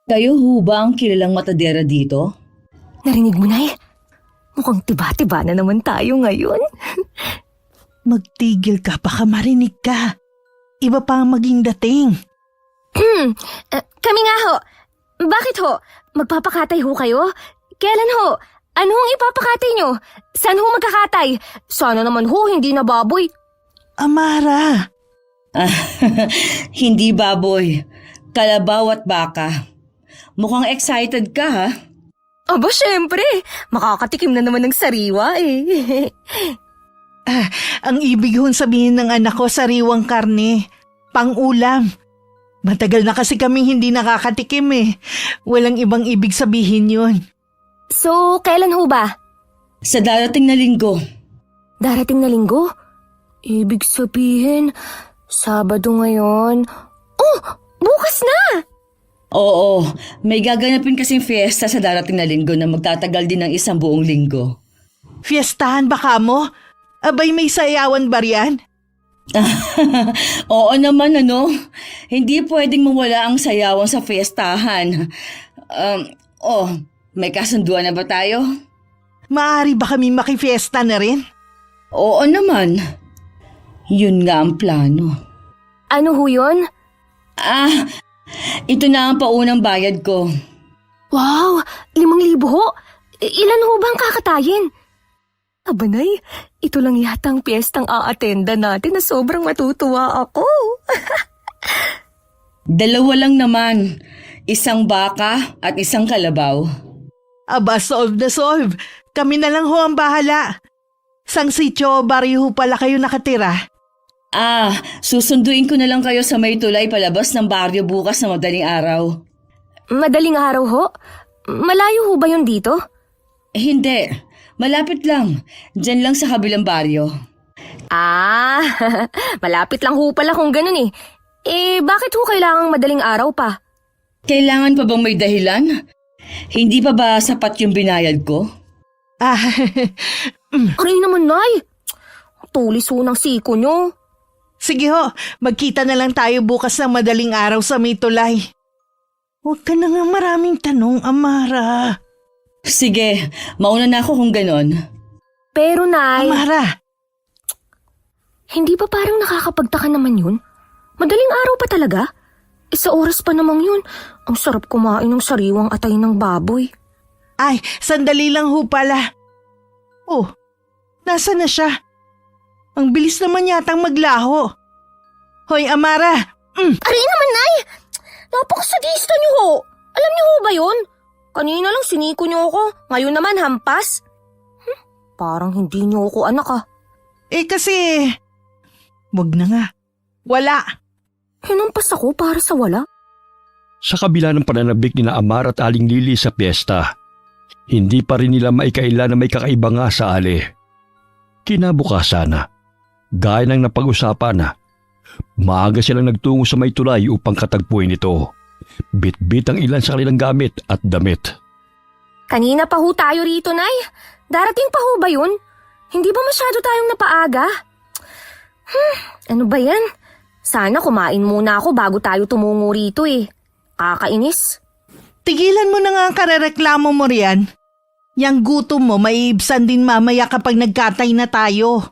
Kayo ho ba ang kilalang matadera dito? Narinig mo, Nay? Mukhang tiba-tiba na naman tayo ngayon. Magtigil ka, baka marinig ka. Iba pa ang maging dating. Kami nga ho. Bakit ho? Magpapakatay ho kayo? Kailan ho? Ano ang ipapakatay nyo? Saan ho magkakatay? Sana naman ho, hindi na baboy. Amara, Hindi baboy, kalabaw at baka. Mukhang excited ka ha? Aba, syempre. Makakatikim na naman ng sariwa eh. ang ibig hong sabihin ng anak ko sariwang karne, pang-ulam. Matagal na kasi kaming hindi nakakatikim eh. Walang ibang ibig sabihin yun. So, kailan ho ba? Sa darating na linggo. Darating na linggo? Ibig sabihin, Sabado ngayon. Oh, bukas na! Oo, may gaganapin kasing fiesta sa darating na linggo na magtatagal din ng isang buong linggo. Fiestahan ba ka mo? Abay may sayawan ba riyan? Oo naman ano, hindi pwedeng mawala ang sayawan sa fiestahan. May kasunduan na ba tayo? Maaari ba kami makifiesta na rin? Oo naman. Yun nga ang plano. Ano ho yun? Ito na ang paunang bayad ko. Wow, 5,000 ho? Ilan ho bang kakatayin? Abanay, ito lang yata ang piyestang a-attenda natin na sobrang matutuwa ako. 2 lang naman. Isang baka at isang kalabaw. Aba, solve na solve. Kami na lang ho ang bahala. Sang sityo, baryo pala kayo nakatira. Susunduin ko na lang kayo sa may tulay palabas ng baryo bukas na madaling araw. Madaling araw ho? Malayo ho ba yun dito? Hindi. Malapit lang. Diyan lang sa kabilang baryo. Malapit lang ho pala kung ganun eh. Bakit ho kailangang madaling araw pa? Kailangan pa bang may dahilan? Hindi pa ba sapat yung binayad ko? Aray naman, Nay. Tulis ho ng siko nyo. Sige ho, magkita na lang tayo bukas ng madaling araw sa may tulay. Huwag ka na nga maraming tanong, Amara. Sige, mauna na ako kung ganon. Pero, Nay, Amara, hindi ba parang nakakapagtaka naman yun? Madaling araw pa talaga? Sa oras pa namang yun, ang sarap kumain ng sariwang atay ng baboy. ay, sandali lang ho pala. Oh, nasa na siya? Ang bilis naman yatang maglaho. Hoy, Amara! Aray naman, Nay! Napakasadista niyo ho! Alam niyo ho ba yun? Kanina lang siniko niyo ako, ngayon naman hampas. Parang hindi niyo ako anak ah. Kasi... Wag na nga. Wala. Hinampas ako para sa wala. Sa kabila ng pananabik ni Amar at Aling Lili sa piyesta, hindi pa rin nila maikaila na may kakaiba nga sa Ali. Kinabukasan na, gaya ng napag-usapan na, maaga silang nagtungo sa may tulay upang katagpuin ito. Bit-bit ang ilan sa kanilang gamit at damit. Kanina pa ho tayo rito, Nay. Darating pa ho ba yun? Hindi ba masyado tayong napaaga? Ano ba yan? Sana kumain muna ako bago tayo tumungo rito eh. Kakainis. Tigilan mo na nga ang karereklamo mo riyan. Yang gutom mo maiibsan din mamaya kapag nagkatay na tayo.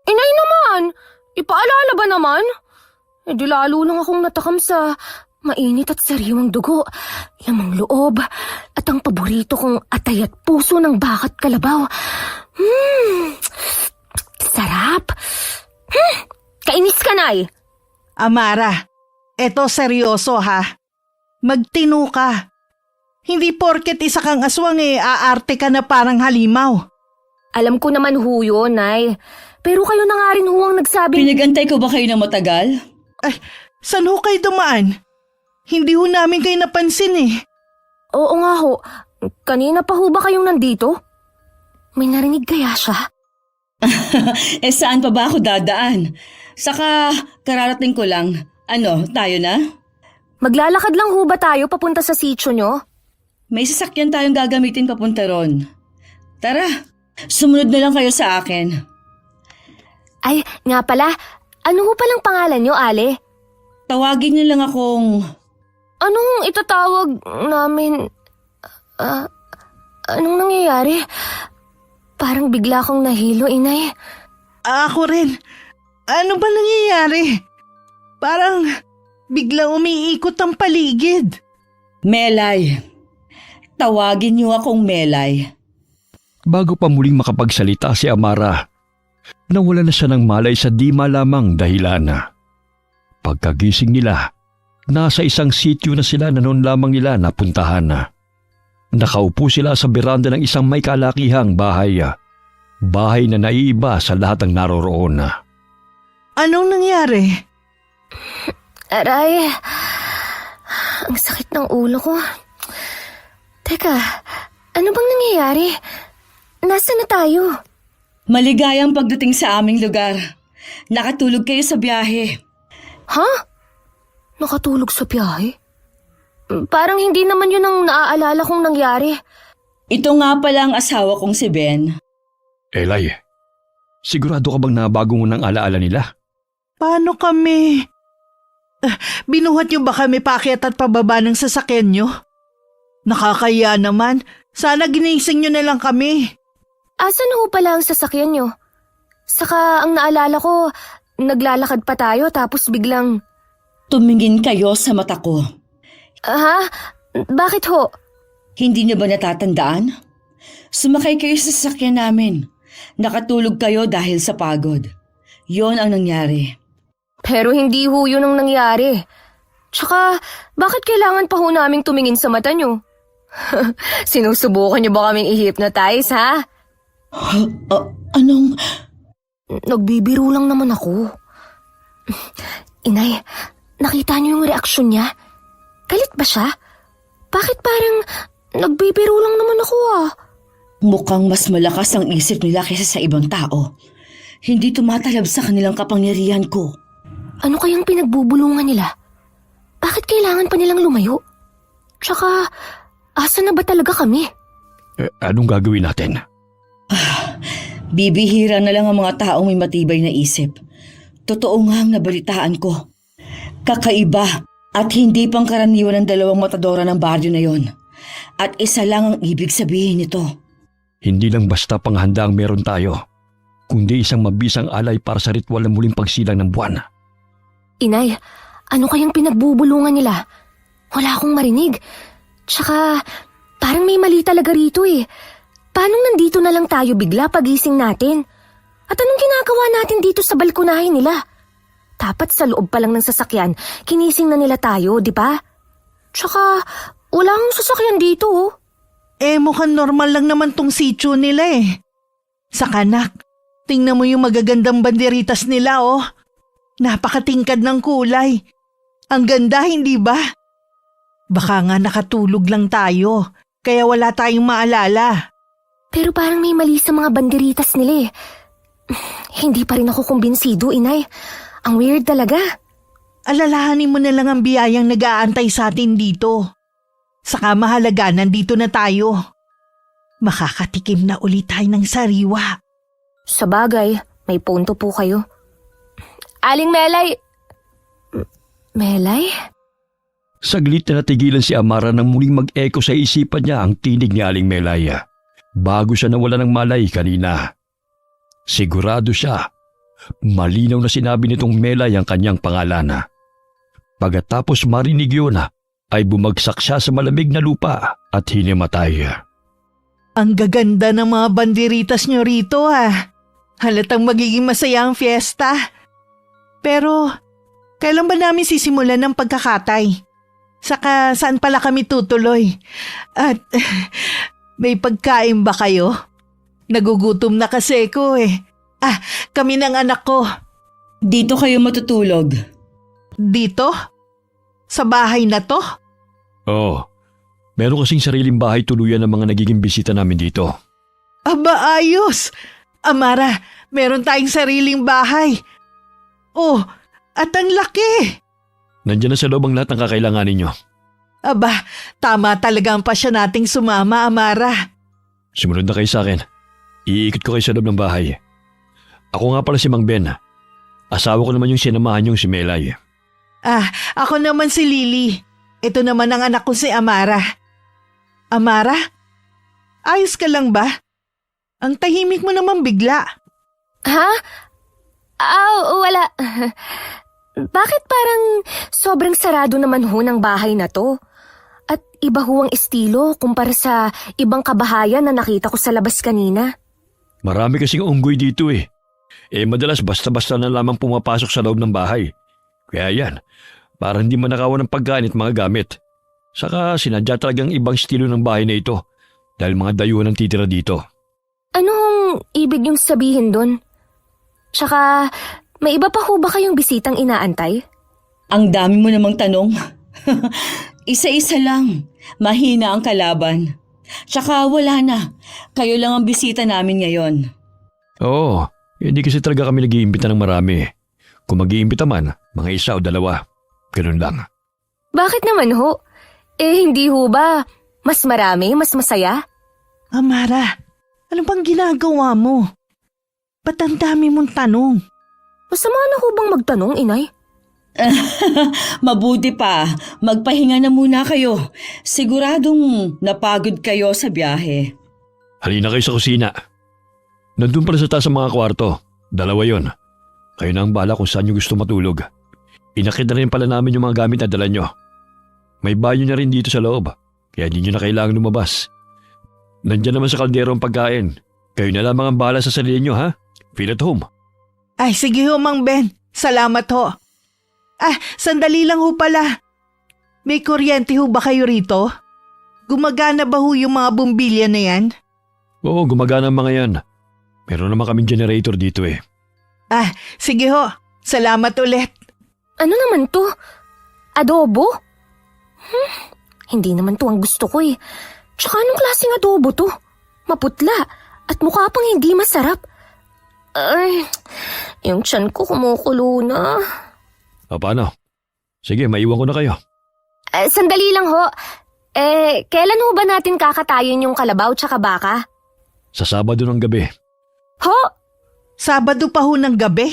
Inay naman! Ipaalala ba naman? Di lalo lang akong natakam sa mainit at sariwang dugo, lamang loob, at ang paborito kong atay at puso ng baka't kalabaw. Sarap! Kainis ka, Nay! Amara, eto seryoso ha. Magtino ka. Hindi porket isa kang aswang aarte ka na parang halimaw. Alam ko naman ho yun, Nay. Pero kayo na nga rin ho ang nagsabing... Pinagantay ko ba kayo ng matagal? Ay, saan ho kayo dumaan? Hindi ho namin kayo napansin eh. Oo nga ho. Kanina pa ho ba kayong nandito? May narinig kaya siya? Saan pa ba ako dadaan? Saka kararating ko lang. Ano, tayo na? Maglalakad lang ho ba tayo papunta sa sitio nyo? May sasakyan tayong gagamitin papunta ron. Tara, sumunod na lang kayo sa akin. Ay, nga pala. Ano ho palang pangalan nyo, Ale? Tawagin niyo lang akong Anong itatawag namin? Anong nangyayari? Parang bigla akong nahilo, Inay. Ako rin. Ano ba nangyayari? Parang biglang umiikot ang paligid. Melay. Tawagin niyo akong Melay. Bago pa muling makapagsalita si Amara, nawala na siya ng malay sa di malamang dahilan. Pagkagising nila, nasa isang sityo na sila na noon lamang nila napuntahan. Nakaupo sila sa beranda ng isang may kalakihang bahay. Bahay na naiiba sa lahat ng naroroon. Anong nangyari? Aray, ang sakit ng ulo ko. Teka, ano bang nangyayari? Nasaan na tayo? Maligayang pagdating sa aming lugar. Nakatulog kayo sa biyahe. Ha? Nakatulog sa biyahe? Parang hindi naman yun ang naaalala kong nangyari. Ito nga pala ang asawa kong si Ben. Elay, sigurado ka bang nabago mo ng alaala nila? Paano kami? Binuhat niyo ba kami paakyat at pababa ng sasakyan niyo? Nakakaya naman. Sana ginising niyo na lang kami. Asan ho pala ang sasakyan nyo? Saka ang naalala ko, naglalakad pa tayo tapos biglang... Tumingin kayo sa mata ko. Ha? Bakit ho? Hindi niyo ba natatandaan? Sumakay kayo sa sasakyan namin. Nakatulog kayo dahil sa pagod. Yon ang nangyari. Pero hindi ho yun ang nangyari. Tsaka, bakit kailangan pa ho naming tumingin sa mata nyo? Sinusubukan nyo ba kaming i-hypnotize, ha? Anong... Nagbibiro lang naman ako. Inay, nakita niyo yung reaksyon niya? Galit ba siya? Bakit parang nagbibiro lang naman ako Mukhang mas malakas ang isip nila kaysa sa ibang tao. Hindi tumatalab sa kanilang kapangyarihan ko. Ano kayang pinagbubulungan nila? Bakit kailangan pa nilang lumayo? Tsaka, asa na ba talaga kami? Anong gagawin natin? Bibihira na lang ang mga taong may matibay na isip. Totoo nga ang nabalitaan ko. Kakaiba at hindi pangkaraniwan ng dalawang matadora ng baryo na yon. At isa lang ang ibig sabihin nito. Hindi lang basta panghanda ang meron tayo, kundi isang mabisang alay para sa ritual ng muling pagsilang ng buwan. Inay, ano kayang pinagbubulungan nila? Wala akong marinig. Tsaka, parang may mali talaga rito eh. Paano nandito na lang tayo bigla pagising natin? At anong ginagawa natin dito sa balkonahe nila? Dapat sa loob pa lang ng sasakyan, kinising na nila tayo, di ba? Tsaka, wala akong sasakyan dito oh. Mukhang normal lang naman tong sityo nila eh. Saka nak, tingnan mo yung magagandang banderitas nila oh. Napakatingkad ng kulay. Ang ganda, hindi ba? Baka nga nakatulog lang tayo, kaya wala tayong maalala. Pero parang may mali sa mga banderitas nila eh. Hindi pa rin ako kumbinsido, Inay. Ang weird talaga. Alalahanin mo na lang ang biyayang nag-aantay sa atin dito. Saka mahalaga, nandito na tayo. Makakatikim na ulit tayo ng sariwa. Sa bagay, may punto po kayo. Aling Melay! Melay? Saglit na natigilan si Amara nang muling mag-echo sa isipan niya ang tinig ni Aling Melay. Bago siya nawala ng malay kanina. Sigurado siya, malinaw na sinabi nitong Melay ang kanyang pangalan. Pagkatapos marinig yun, ay bumagsak siya sa malamig na lupa at hinimatay. Ang gaganda ng mga banderitas nyo rito Halatang magiging masaya ang fiesta. Pero, kailan ba namin sisimulan ng pagkakatay? Saka saan pala kami tutuloy? At may pagkain ba kayo? Nagugutom na kasi ko eh. Kami ng anak ko. Dito kayo matutulog. Dito? Sa bahay na to? Oo, meron kasing sariling bahay tuluyan ng mga nagiging bisita namin dito. Aba, ayos! Amara, meron tayong sariling bahay. Oh, at ang laki! Nandiyan na sa loob ang lahat ng kakailangan ninyo. Aba, tama talaga ang pasya nating sumama, Amara. Sumunod na kayo sa akin. Iikot ko kayo sa loob ng bahay. Ako nga pala si Mang Ben. Asawa ko naman yung sinamahan yung si Melay. Ako naman si Lily. Ito naman ang anak ko si Amara. Amara? Ayos ka lang ba? Ang tahimik mo naman bigla. Ha? Wala. Bakit parang sobrang sarado naman ho ng bahay na to? At iba ho ang estilo kumpara sa ibang kabahayan na nakita ko sa labas kanina. Marami kasing unggoy dito eh. Madalas basta-basta na lamang pumapasok sa loob ng bahay. Kaya yan, para hindi manakawan ng pagkain at mga gamit. Saka sinadya talagang ibang estilo ng bahay na ito dahil mga dayuhan ang titira dito. Anong ibig niyong sabihin dun? Tsaka, may iba pa ho ba kayong bisitang inaantay? Ang dami mo namang tanong. Isa-isa lang. Mahina ang kalaban. Tsaka wala na. Kayo lang ang bisita namin ngayon. Oo, hindi kasi talaga kami nag-iimbita ng marami. Kung mag-iimbita man, mga isa o dalawa. Ganun lang. Bakit naman ho? Hindi ho ba mas marami, mas masaya? Amara, ano bang ginagawa mo? Ba't ang dami mong tanong? Masama na ho bang magtanong, inay? Mabuti pa, magpahinga na muna kayo. Siguradong napagod kayo sa biyahe. Halina kayo sa kusina. Nandun pala sa taas ang mga kwarto. 2 yon. Kayo na ang bala kung saan nyo gusto matulog. Inakit na rin pala namin yung mga gamit na dala nyo. May banyo na rin dito sa loob, kaya hindi nyo na kailangan lumabas. Nandiyan naman sa kaldero ang pagkain. Kayo na lamang ang bala sa sarili nyo, ha? Feel at home. Ay, sige ho, Mang Ben. Salamat ho. Sandali lang ho pala. May kuryente ho ba kayo rito? Gumagana ba ho yung mga bumbilya na yan? Oo, gumagana ang mga yan. Meron naman kaming generator dito eh. Sige ho. Salamat ulit. Ano naman to? Adobo? Hindi naman to ang gusto ko eh. Tsaka anong klaseng adobo to? Maputla at mukha pang hindi masarap. Ay, yung tiyan ko kumukulo na. Paano? Sige, maiwan ko na kayo. Sandali lang ho. Kailan ho ba natin kakatayin yung kalabaw tsaka baka? Sa Sabado ng gabi. Ho? Sabado pa ho ng gabi?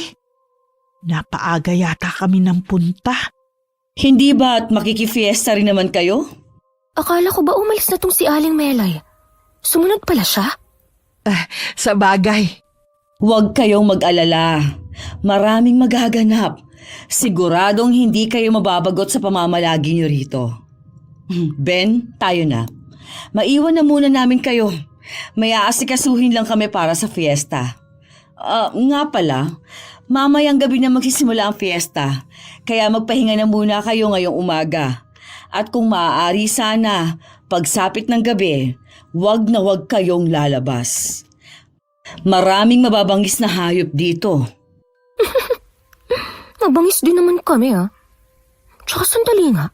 Napaaga yata kami ng punta. Hindi ba at makikifiesta rin naman kayo? Akala ko ba umalis na tong si Aling Melay? Sumunod pala siya? Sa bagay. Huwag kayong mag-alala. Maraming maghaganap. Siguradong hindi kayo mababagot sa pamamalagi niyo rito. Ben, tayo na. Maiwan na muna namin kayo. May aasikasuhin lang kami para sa fiesta. Nga pala, mamayang gabi na magsisimula ang fiesta. Kaya magpahinga na muna kayo ngayong umaga. At kung maaari sana, pagsapit ng gabi, wag na wag kayong lalabas. Maraming mababangis na hayop dito. Mabangis din naman kami Tsaka sandali nga.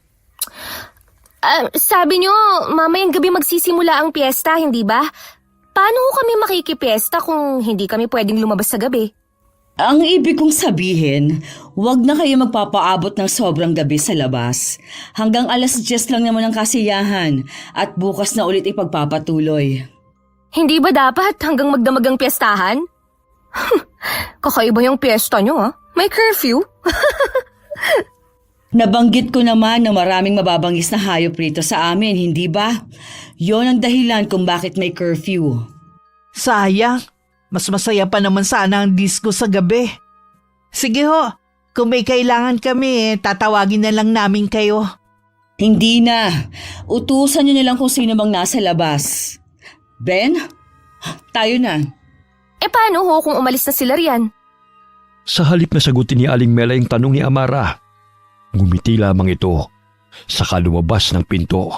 Sabi nyo, mamayang gabi magsisimula ang piyesta, hindi ba? Paano ho kami makikipiesta kung hindi kami pwedeng lumabas sa gabi? Ang ibig kong sabihin, wag na kayo magpapaabot ng sobrang gabi sa labas. Hanggang 10:00 lang naman ang kasiyahan at bukas na ulit ipagpapatuloy. Hindi ba dapat hanggang magdamag ang piyestahan? Kakaiba yung piyesta nyo May curfew? Nabanggit ko naman na maraming mababangis na hayop rito sa amin, hindi ba? Yon ang dahilan kung bakit may curfew. Sayang. Mas masaya pa naman sana ang disco sa gabi. Sige ho. Kung may kailangan kami, tatawagin na lang namin kayo. Hindi na. Utusan niyo na lang kung sino bang nasa labas. Ben, tayo na. Paano ho kung umalis na sila riyan? Sa halip na sagutin ni Aling Mela yung tanong ni Amara, ngumiti lamang ito saka lumabas ng pinto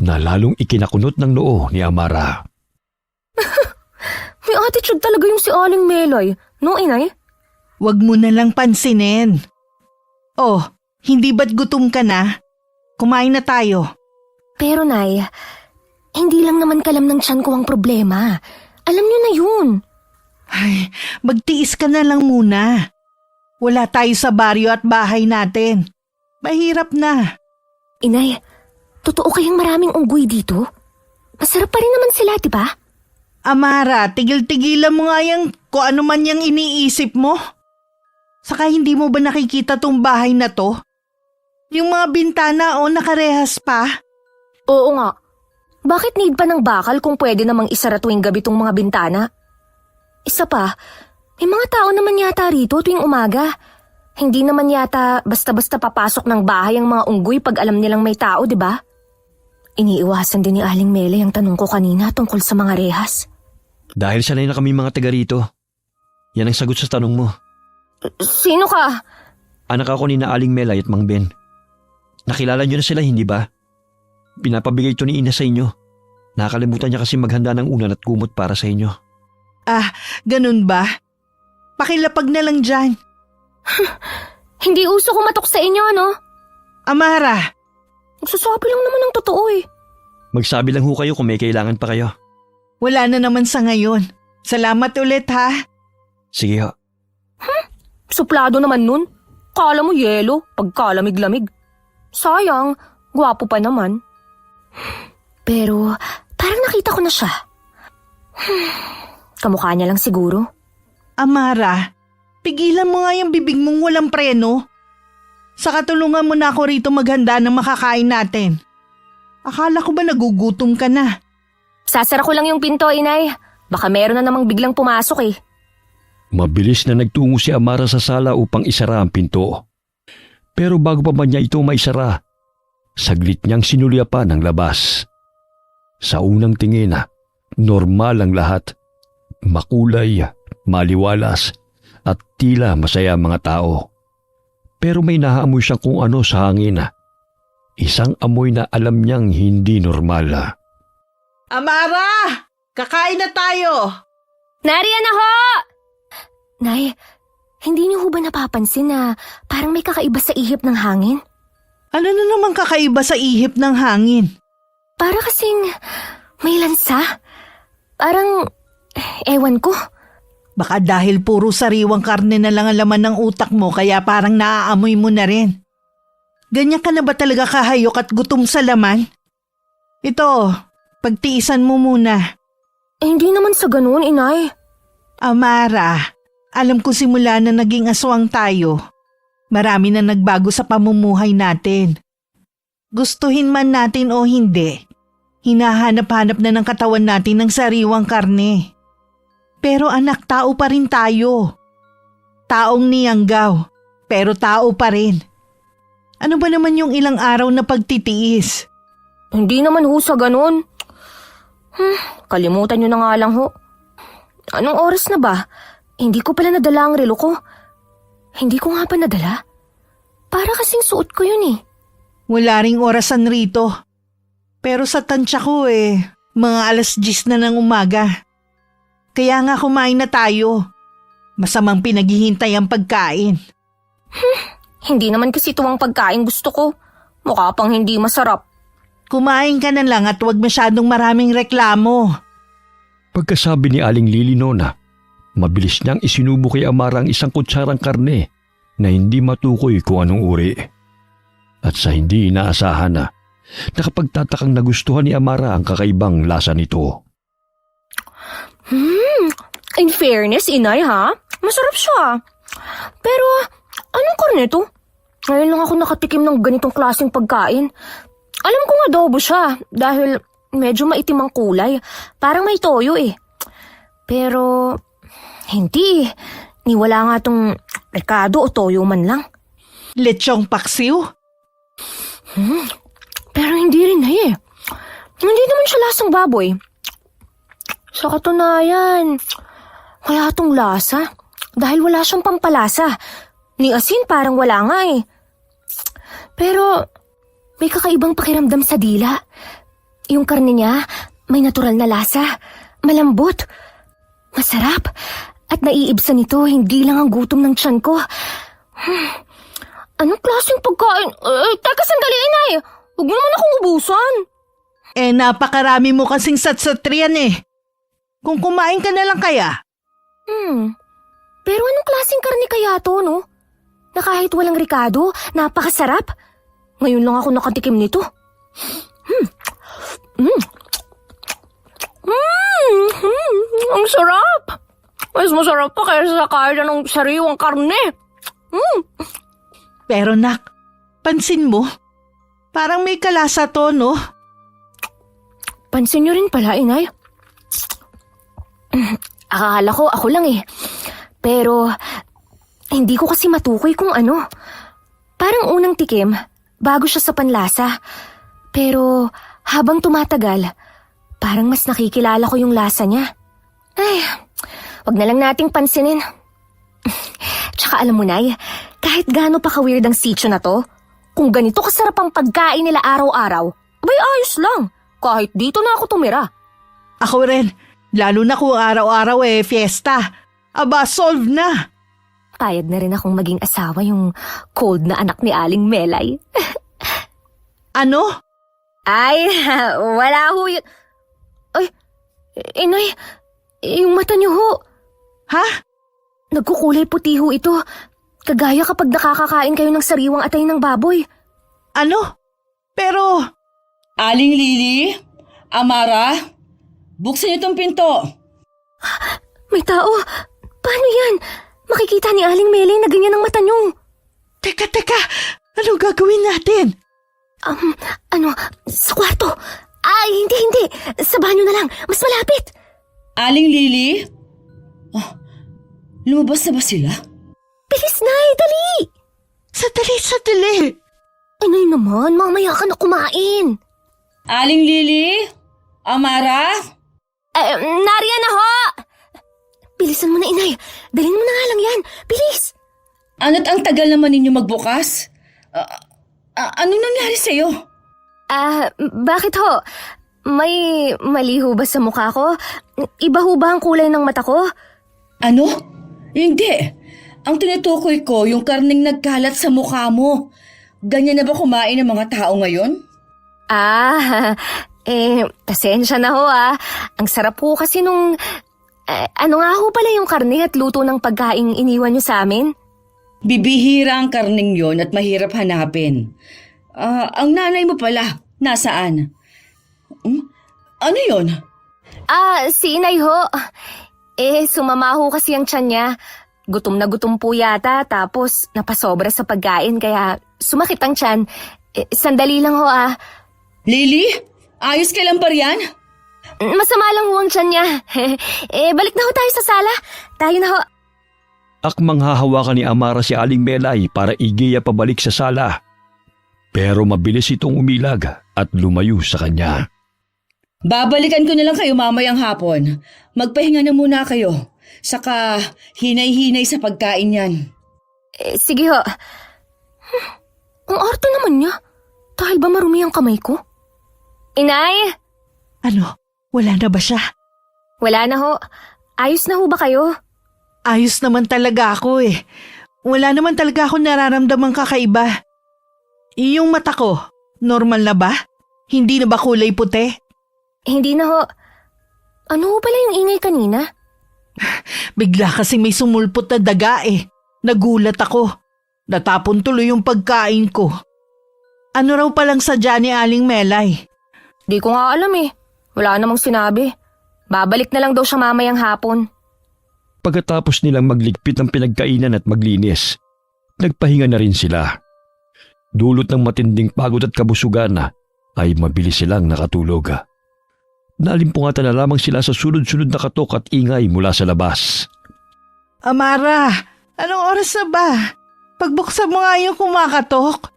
na lalong ikinakunot ng noo ni Amara. May attitude talaga yung si Aling Melay, no inay? Huwag mo na lang pansinin. Oh, hindi ba't gutom ka na? Kumain na tayo. Pero nay, hindi lang naman kalam ng tiyan ko ang problema. Alam niyo na yun. Ay, magtiis ka na lang muna. Wala tayo sa baryo at bahay natin. Mahirap na. Inay, totoo kayang maraming unggoy dito? Masarap pa rin naman sila, di ba? Amara, tigil-tigilan mo nga yung kung ano man yung iniisip mo. Saka hindi mo ba nakikita tong bahay na to? Yung mga bintana nakarehas pa. Oo nga. Bakit need pa ng bakal kung pwede namang isara tuwing gabi tong mga bintana? Isa pa, may mga tao naman yata rito tuwing umaga. Hindi naman yata basta-basta papasok ng bahay ang mga unggoy pag alam nilang may tao, di ba? Iniiwasan din ni Aling Mele ang tanong ko kanina tungkol sa mga rehas. Dahil sanay na kami mga taga rito. Yan ang sagot sa tanong mo. Sino ka? Anak ako ni na Aling Melay at Mang Ben. Nakilala niyo na sila, hindi ba? Pinapabigay ito ni Ina sa inyo. Nakakalimutan niya kasi maghanda ng unan at kumot para sa inyo. Ganun ba? Pakilapag na lang dyan. Hindi uso kumatok sa inyo, no? Amara, Nagsasabi lang naman ng totoo eh. Magsabi lang ho kayo kung may kailangan pa kayo. wala na naman sa ngayon. Salamat ulit ha. Sige ho. Suplado naman nun. Kala mo yelo, pagkalamig-lamig. Sayang, gwapo pa naman. Pero parang nakita ko na siya. Kamukha niya lang siguro. Amara, pigilan mo nga yung bibig mong walang preno. Sa katulungan mo na ako rito maghanda ng makakain natin. Akala ko ba nagugutom ka na? Sasara ko lang yung pinto, inay. Baka meron na namang biglang pumasok eh. Mabilis na nagtungo si Amara sa sala upang isara ang pinto. Pero bago pa man niya ito maisara, saglit niyang sinulyapan ang labas. Sa unang tingin, normal ang lahat. Makulay, maliwalas, at tila masaya ang mga tao. Pero may nahaamoy siyang kung ano sa hangin. Isang amoy na alam niyang hindi normal. Amara! Kakain na tayo! Nariyan na ho! Nay, hindi niyo ho ba napapansin na parang may kakaiba sa ihip ng hangin? Ano na naman kakaiba sa ihip ng hangin? Para kasing may lansa. Parang, ewan ko. Baka dahil puro sariwang karne na lang ang laman ng utak mo kaya parang naaamoy mo na rin. Ganyan ka na ba talaga kahayok at gutom sa laman? Ito, pagtiisan mo muna. Hindi naman sa ganun, inay. Amara, alam ko simula na naging aswang tayo. Marami na nagbago sa pamumuhay natin. Gustuhin man natin o hindi, hinahanap-hanap na ng katawan natin ng sariwang karne. Pero anak, tao pa rin tayo. Taong niyanggaw, pero tao pa rin. Ano ba naman yung ilang araw na pagtitiis? Hindi naman ho sa ganun. Kalimutan nyo na nga lang ho. Anong oras na ba? Hindi ko pala nadala ang relo ko. Hindi ko nga pa nadala. Para kasing suot ko yun eh. Wala ring orasan rito. Pero sa tansya ko mga 10:00 na ng umaga. Kaya nga kumain na tayo. Masamang pinaghihintay ang pagkain. Hindi naman kasi tuwang pagkain gusto ko. Mukha pang hindi masarap. Kumain ka na lang at huwag masyadong maraming reklamo. Pagkasabi ni Aling Lili Nona, mabilis niyang isinubo kay Amara ang isang kutsarang karne na hindi matukoy kung anong uri. At sa hindi inaasahan nakapagtatakang nagustuhan ni Amara ang kakaibang lasa nito. In fairness, inay ha? Masarap siya. Pero, anong karne to? Ngayon lang ako nakatikim ng ganitong klaseng pagkain. Alam ko adobo siya dahil medyo maitim ang kulay. Parang may toyo eh. Pero, hindi. Niwala nga tong rekado o toyo man lang. Lechong paksiw? Pero hindi rin Hindi naman siya lasang baboy. Sa katunayan, wala tong lasa. Dahil wala siyang pampalasa. Ni asin parang wala nga eh. Pero may kakaibang pakiramdam sa dila. Yung karne niya may natural na lasa. Malambot. Masarap. At naiibsan nito hindi lang ang gutom ng tiyan ko. Anong klaseng pagkain? Teka sandali, inay. Huwag mo naman akong ubusan. Napakarami mo kasing satsatrian Kung kumain ka na lang kaya? Pero anong klaseng karne kaya to, no? Na kahit walang rikado, napakasarap. Ngayon lang ako nakatikim nito. Ang sarap! Mas masarap pa kaysa sa kain ng sariwang karne. Pero nak, Pansin mo? Parang may kalasa to, no? Pansin niyo rin pala, inay. Akala ko ako lang eh. Pero, hindi ko kasi matukoy kung ano. Parang unang tikim, bago siya sa panlasa. Pero, habang tumatagal, parang mas nakikilala ko yung lasa niya. Ay, wag na lang nating pansinin. Tsaka alam mo, Nay, kahit gaano pa ka-weird ang sitio na to, kung ganito kasarap ang pagkain nila araw-araw, abay ayos lang. Kahit dito na ako tumira. Ako rin. Lalo na kung araw-araw fiesta. Aba, solve na. Payag na rin akong maging asawa yung cold na anak ni Aling Melay. Ano? Ay, wala ho yun. Ay, inay, yung mata niyo ho. Ha? Nagkukulay puti ho ito. Kagaya kapag nakakakain kayo ng sariwang atay ng baboy. Ano? Pero, Aling Lily? Amara? Buksan niyo tong pinto. May tao. Paano yan? Makikita ni Aling Melay na ganyan ang mata niyo. teka, ano gagawin natin? Sa kwarto. Ay, hindi. Sa banyo na lang. Mas malapit. Aling Lily? Oh, lumabas na ba sila? Bilis, Nay, dali. Sadali. Inay naman, mamaya ka na kumain. Aling Lily? Amara? Nariyan na ho! Bilisan mo na, inay. Dalhin mo na nga lang yan. Bilis! Ano't ang tagal naman ninyo magbukas? Anong nangyari sa'yo? Bakit ho? May mali ho ba sa mukha ko? Iba ho ba ang kulay ng mata ko? Ano? Hindi. Ang tinutukoy ko, yung karning nagkalat sa mukha mo. Ganyan na ba kumain ng mga tao ngayon? Pasensya na ho Ang sarap ho kasi nung... ano nga ho pala yung karne at luto ng pagkaing iniwan niyo sa amin? Bibihira ang karning yon at mahirap hanapin. Ang nanay mo pala, nasaan? Ano yon? Si inay ho. Sumama ho kasi ang tiyan niya. Gutom na gutom po yata tapos napasobra sa pagkain kaya sumakit ang tiyan. Sandali lang ho Lily? Ayos ka lang ba riyan? Masama lang ho ang tiyan niya. Balik na ho tayo sa sala. Tayo na ho. Akmang hahawakan ni Amara si Aling Melay para igiya pabalik sa sala. Pero mabilis itong umilag at lumayo sa kanya. Babalikan ko na lang kayo mamayang hapon. Magpahinga na muna kayo. Saka hinay-hinay sa pagkain yan. Sige ho. Ang arte naman niya. Dahil ba marumi ang kamay ko? Inay! Ano? Wala na ba siya? Wala na ho. Ayos na ho ba kayo? Ayos naman talaga ako Wala naman talaga ako nararamdamang kakaiba. Yung mata ko, normal na ba? Hindi na ba kulay puti? Hindi na ho. Ano ho pala yung ingay kanina? Bigla kasi may sumulpot na daga Nagulat ako. Natapon tuloy yung pagkain ko. Ano raw palang sadya ni Aling Melay? Di ko nga alam Wala namang sinabi. Babalik na lang daw siya mamayang hapon. Pagkatapos nilang magligpit ng pinagkainan at maglinis, nagpahinga na rin sila. Dulot ng matinding pagod at kabusugan ay mabilis silang nakatulog. Nalimpungatan na lamang sila sa sunod-sunod na katok at ingay mula sa labas. Amara, anong oras na ba? Pagbuksan mo nga yung kumakatok.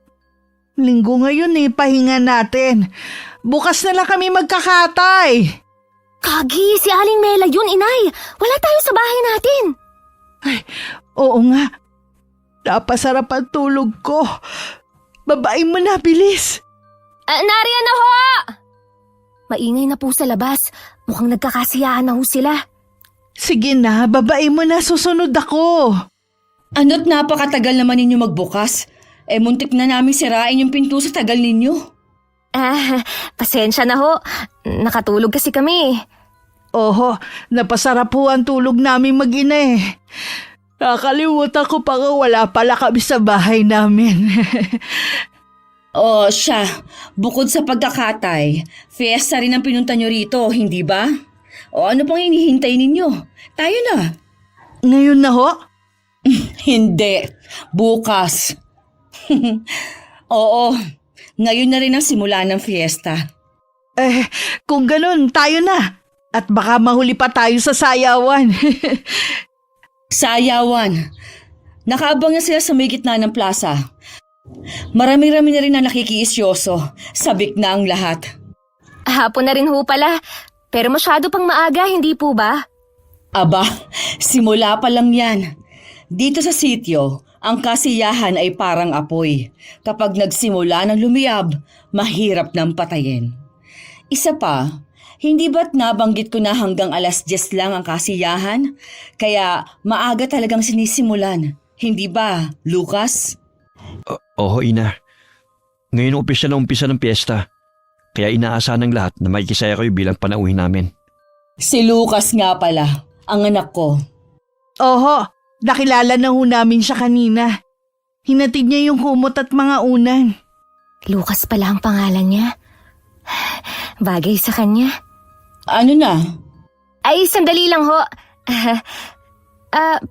Linggo ngayon pahinga natin. Bukas na lang kami magkakatay. Kagi, si Aling Mela yun, inay. Wala tayo sa bahay natin. Ay, oo nga. Napasarap ang tulog ko. Babae mo na, bilis. Nariyan na ho! Maingay na po sa labas. Mukhang nagkakasiyahan na ho sila. Sige na, babae mo na, susunod ako. Ano't napakatagal naman ninyo magbukas? Muntik na namin sirain yung pinto sa tagal ninyo. Pasensya na ho. Nakatulog kasi kami. Oho, napasarap po ang tulog namin mag-ina Nakalimutan ko pa nga wala pala kami sa bahay namin. Siya, bukod sa pagkakatay, fiesta rin ang pinunta nyo rito, hindi ba? Ano pang hinihintay ninyo? Tayo na. Ngayon na ho? Hindi, bukas. Oo, ngayon na rin ang simula ng fiesta. Kung ganun, tayo na. At baka mahuli pa tayo sa sayawan. Sayawan. Nakaabang na sila sa may gitna ng plaza. Marami-rami na rin na nakikiisyoso. Sabik na ang lahat. Hapon na rin ho pala. Pero masyado pang maaga, hindi po ba? Aba, simula pa lang yan. Dito sa sityo, ang kasiyahan ay parang apoy. Kapag nagsimula ng lumiyab, mahirap nang patayin. Isa pa, hindi ba't nabanggit ko na hanggang 10:00 lang ang kasiyahan? Kaya maaga talagang sinisimulan. Hindi ba, Lucas? Oo, ina. Ngayon umpisa ng piyesta. Kaya inaasahan ng lahat na makikisaya kayo bilang panauhin namin. Si Lucas nga pala, ang anak ko. Oho, nakilala na ho namin siya kanina. Hinatid niya yung kumot at mga unan. Lucas pala ang pangalan niya. Bagay sa kanya. Ano na? Ay, sandali lang ho.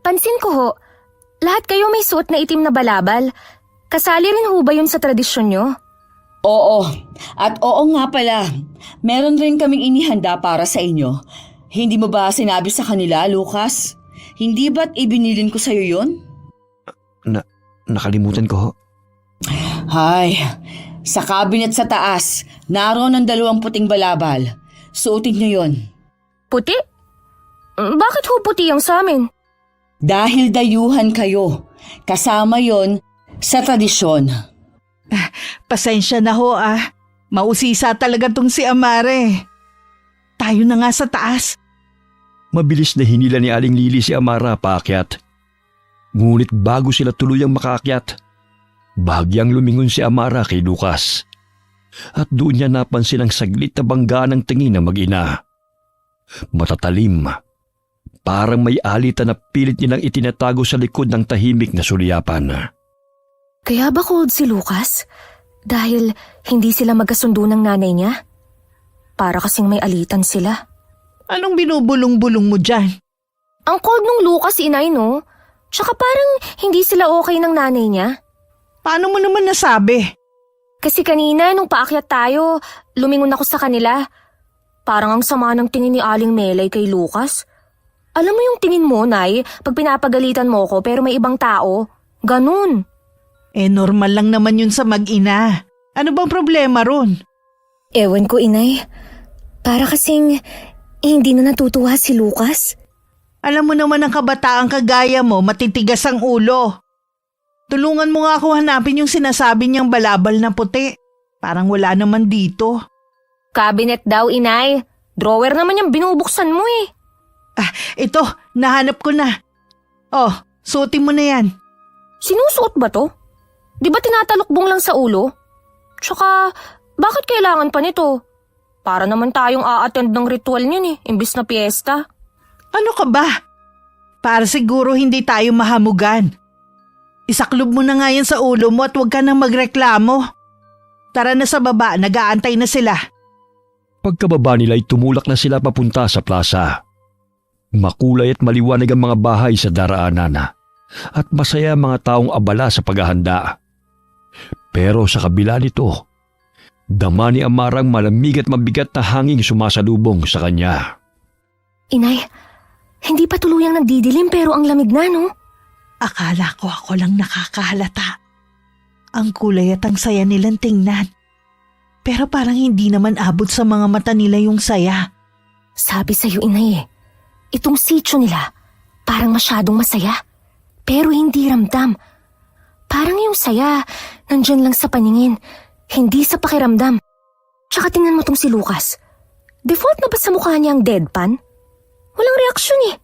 Pansin ko ho, lahat kayo may suot na itim na balabal. Kasali rin ho ba yun sa tradisyon nyo? Oo, at oo nga pala. Meron rin kaming inihanda para sa inyo. Hindi mo ba sinabi sa kanila, Lucas? Hindi ba't ibinilin ko sa'yo yun? Nakalimutan ko ho. Hay, sa cabinet sa taas, naroon ang 2 puting balabal. Suotin niyo yon. Puti? Bakit ho puti ang sa amin? Dahil dayuhan kayo. Kasama yon sa tradisyon. Pasensya na ho Mausisa talaga tong si Amare. Tayo na nga sa taas. Mabilis na hinila ni Aling Lili si Amara paakyat. Ngunit bago sila tuluyang makaakyat, bagyang lumingon si Amara kay Lucas. At doon niya napansin ang saglit na bangga ng tingin ng mag-ina. Matatalim, parang may alitan na pilit nilang itinatago sa likod ng tahimik na sulyapan. Kaya ba cold si Lucas? Dahil hindi sila magkasundo ng nanay niya? Para kasing may alitan sila. Anong binubulong-bulong mo dyan? Ang cold nung Lucas, inay, no? Tsaka parang hindi sila okay ng nanay niya. Paano mo naman nasabi? Kasi kanina, nung paakyat tayo, lumingon ako sa kanila. Parang ang sama ng tingin ni Aling Melay kay Lucas. Alam mo yung tingin mo, Nay, pag pinapagalitan mo ko pero may ibang tao? Ganun. Normal lang naman yun sa mag-ina. Ano bang problema ron? Ewan ko, inay. Para kasing hindi na natutuwa si Lucas. Alam mo naman ang kabataang kagaya mo, matitigas ang ulo. Tulungan mo nga ako hanapin yung sinasabi niyang balabal na puti. Parang wala naman dito. Cabinet daw, inay. Drawer naman yung binubuksan mo eh. Ito, nahanap ko na. Oh, suotin mo na yan. Sinusuot ba to? Di ba tinatalukbong lang sa ulo? Tsaka, bakit kailangan pa nito? Para naman tayong a-attend ng ritual niyan eh, imbis na piyesta. Ano ka ba? Para siguro hindi tayo mahamugan. Isaklob mo na nga yan sa ulo mo at huwag ka nang magreklamo. Tara na sa baba, nag-aantay na sila. Pagkababa nila ay tumulak na sila papunta sa plaza. Makulay at maliwanag ang mga bahay sa daraanan at masaya ang mga taong abala sa paghahanda. Pero sa kabila nito, dama ni Amarang malamig at mabigat na hanging sumasalubong sa kanya. Inay, hindi pa tuluyang nagdidilim pero ang lamig na, no? Akala ko ako lang nakakahalata. Ang kulay at ang saya nilang tingnan. Pero parang hindi naman abot sa mga mata nila yung saya. Sabi sa'yo, inay itong sityo nila parang masyadong masaya. Pero hindi ramdam. Parang yung saya, nandyan lang sa paningin, hindi sa pakiramdam. Tsaka tingnan mo tong si Lucas. Default na ba sa mukha niya ang deadpan? Walang reaksyon eh.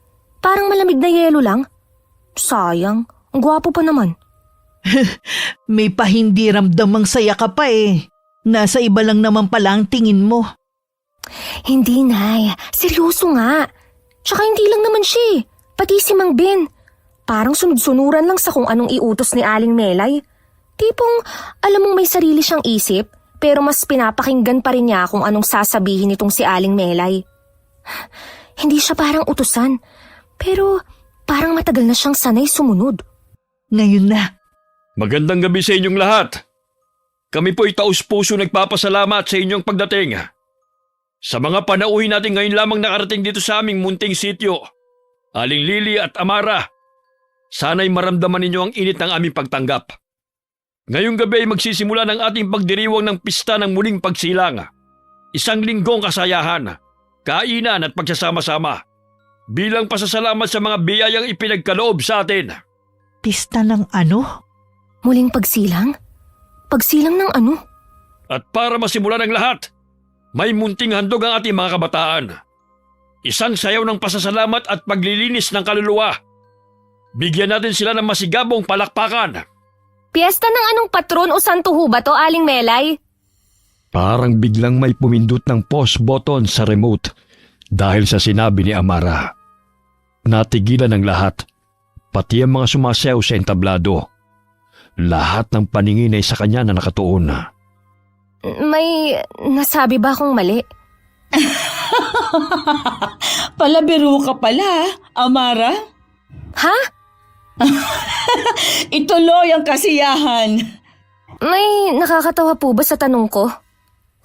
Parang malamig na yelo lang. Sayang, ang gwapo pa naman. May pahindi ramdamang saya ka pa eh. Nasa iba lang naman pala ang tingin mo. Hindi, Nay. Seryoso nga. Tsaka hindi lang naman siya eh. Pati si Mang Ben. Parang sunod-sunuran lang sa kung anong iutos ni Aling Melay. Tipong alam mong may sarili siyang isip, pero mas pinapakinggan pa rin niya kung anong sasabihin nitong si Aling Melay. Hindi siya parang utusan, pero parang matagal na siyang sanay sumunod. Ngayon na. Magandang gabi sa inyong lahat. Kami po'y taus-puso nagpapasalamat sa inyong pagdating. Sa mga panauhin natin ngayon lamang nakarating dito sa aming munting sityo, Aling Lily at Amara, sana'y maramdaman ninyo ang init ng aming pagtanggap. Ngayong gabi ay magsisimula ng ating pagdiriwang ng pista ng muling pagsilang. Isang linggong kasayahan, kainan at pagsasama-sama bilang pasasalamat sa mga biyayang ipinagkaloob sa atin. Pista ng ano? Muling pagsilang? Pagsilang ng ano? At para masimulan ang lahat, may munting handog ang ating mga kabataan. Isang sayaw ng pasasalamat at paglilinis ng kaluluwa. Bigyan natin sila ng masigabong palakpakan. Piyesta ng anong patron o santo ho ba to, Aling Melay? Parang biglang may pumindot ng pause button sa remote dahil sa sinabi ni Amara. Natigilan ng lahat, pati ang mga sumasayaw sa entablado. Lahat ng paningin ay sa kanya na nakatuon. May nasabi ba akong mali? Palabiro ka pala, Amara. Ha? Ituloy ang kasiyahan. May nakakatawa po ba sa tanong ko?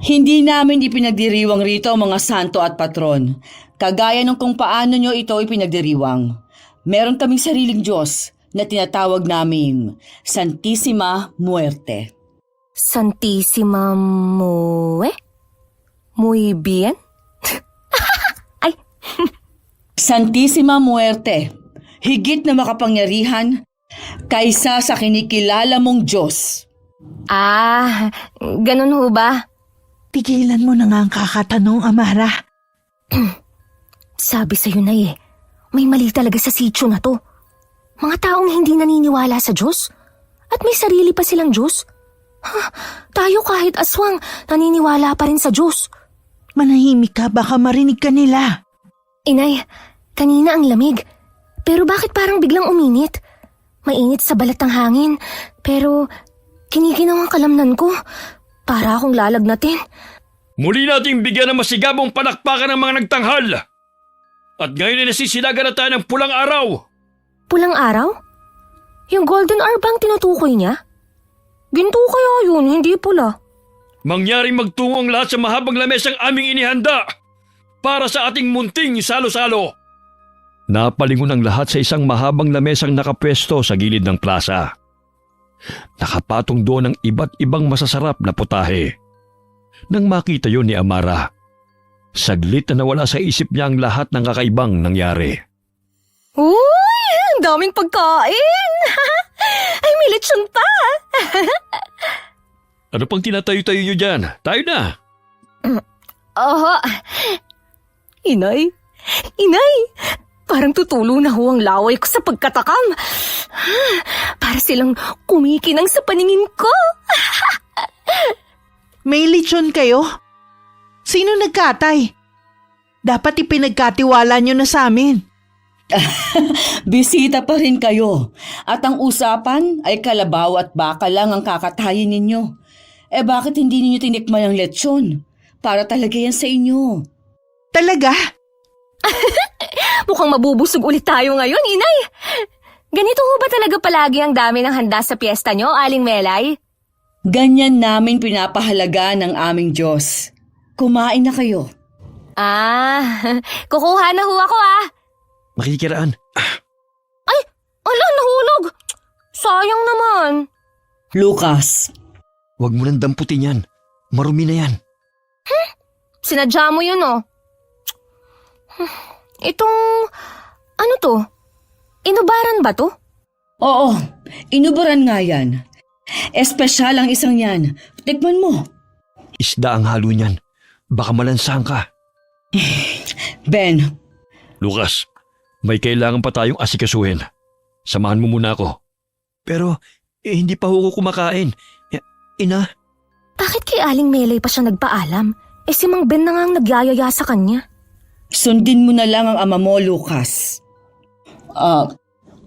Hindi namin ipinagdiriwang rito ang mga santo at patron. Kagaya ng kung paano nyo ito ipinagdiriwang. Meron kaming sariling Diyos na tinatawag naming Santissima Muerte. Santissima Mue? Muy bien? Ay, Santissima Muerte, higit na makapangyarihan kaysa sa kinikilala mong Diyos. ganun ho ba? Tigilan mo na nga ang kakatanong, Amara. Sabi sa'yo na may mali talaga sa sityo na to. Mga taong hindi naniniwala sa Diyos at may sarili pa silang Diyos. Tayo kahit aswang naniniwala pa rin sa Diyos. Manahimik ka, baka marinig ka nila. Inay, kanina ang lamig. Pero bakit parang biglang uminit? Mainit sa balat ng hangin, pero kinikinang ang kalamnan ko. Para akong lalagnatin. Muli nating bigyan ng masigabong palakpakan ng mga nagtanghal. At ngayon ay nasisilagan na tayo ng pulang araw. Pulang araw? Yung golden hour bang tinutukoy niya? Ginto kaya yun, hindi pula. Mangyaring magtungo ang lahat sa mahabang lamesang aming inihanda para sa ating munting salo-salo. Napalingon ang lahat sa isang mahabang lamesang nakapwesto sa gilid ng plaza. Nakapatong doon ang iba't ibang masasarap na putahe. Nang makita yon ni Amara, saglit na nawala sa isip niya ang lahat ng kakaibang nangyari. Uy, ang daming pagkain! Ay, may lechon pa! Ano pang tinatayo-tayo niyo dyan? Tayo na! Aha! Inay! Inay! Parang tutulo na ho ang laway ko sa pagkatakam. Para silang kumikinang sa paningin ko. May lechon kayo? Sino nagkatay? Dapat ipinagkatiwala nyo na sa amin. Bisita pa rin kayo. At ang usapan ay kalabaw at baka lang ang kakatayin ninyo. Bakit hindi ninyo tinikman ang lechon? Para talaga yan sa inyo. Talaga? Mukhang mabubusog ulit tayo ngayon, Inay. Ganito ho ba talaga palagi ang dami ng handa sa piyesta nyo, Aling Melay? Ganyan namin pinapahalaga ng aming Diyos. Kumain na kayo. Kukuha na ho ako Makikiraan. Ay, ala, nahulog. Sayang naman. Lucas. Huwag mo nang damputin yan. Marumi na yan. Sinadya mo yun, Itong, ano to? Inubaran ba to? Oo, inubaran nga yan. Espesyal ang isang yan. Tikman mo. Isda ang halo niyan. Baka malansahan ka. Ben, Lucas, may kailangan pa tayong asikasuhin. Samahan mo muna ako. Pero, hindi pa ho ko kumakain. Ina? Bakit kay Aling Melay pa siya nagpaalam? Si Mang Ben na nga ang nagyayaya sa kanya. sundin mo na lang ang ama mo, Lucas.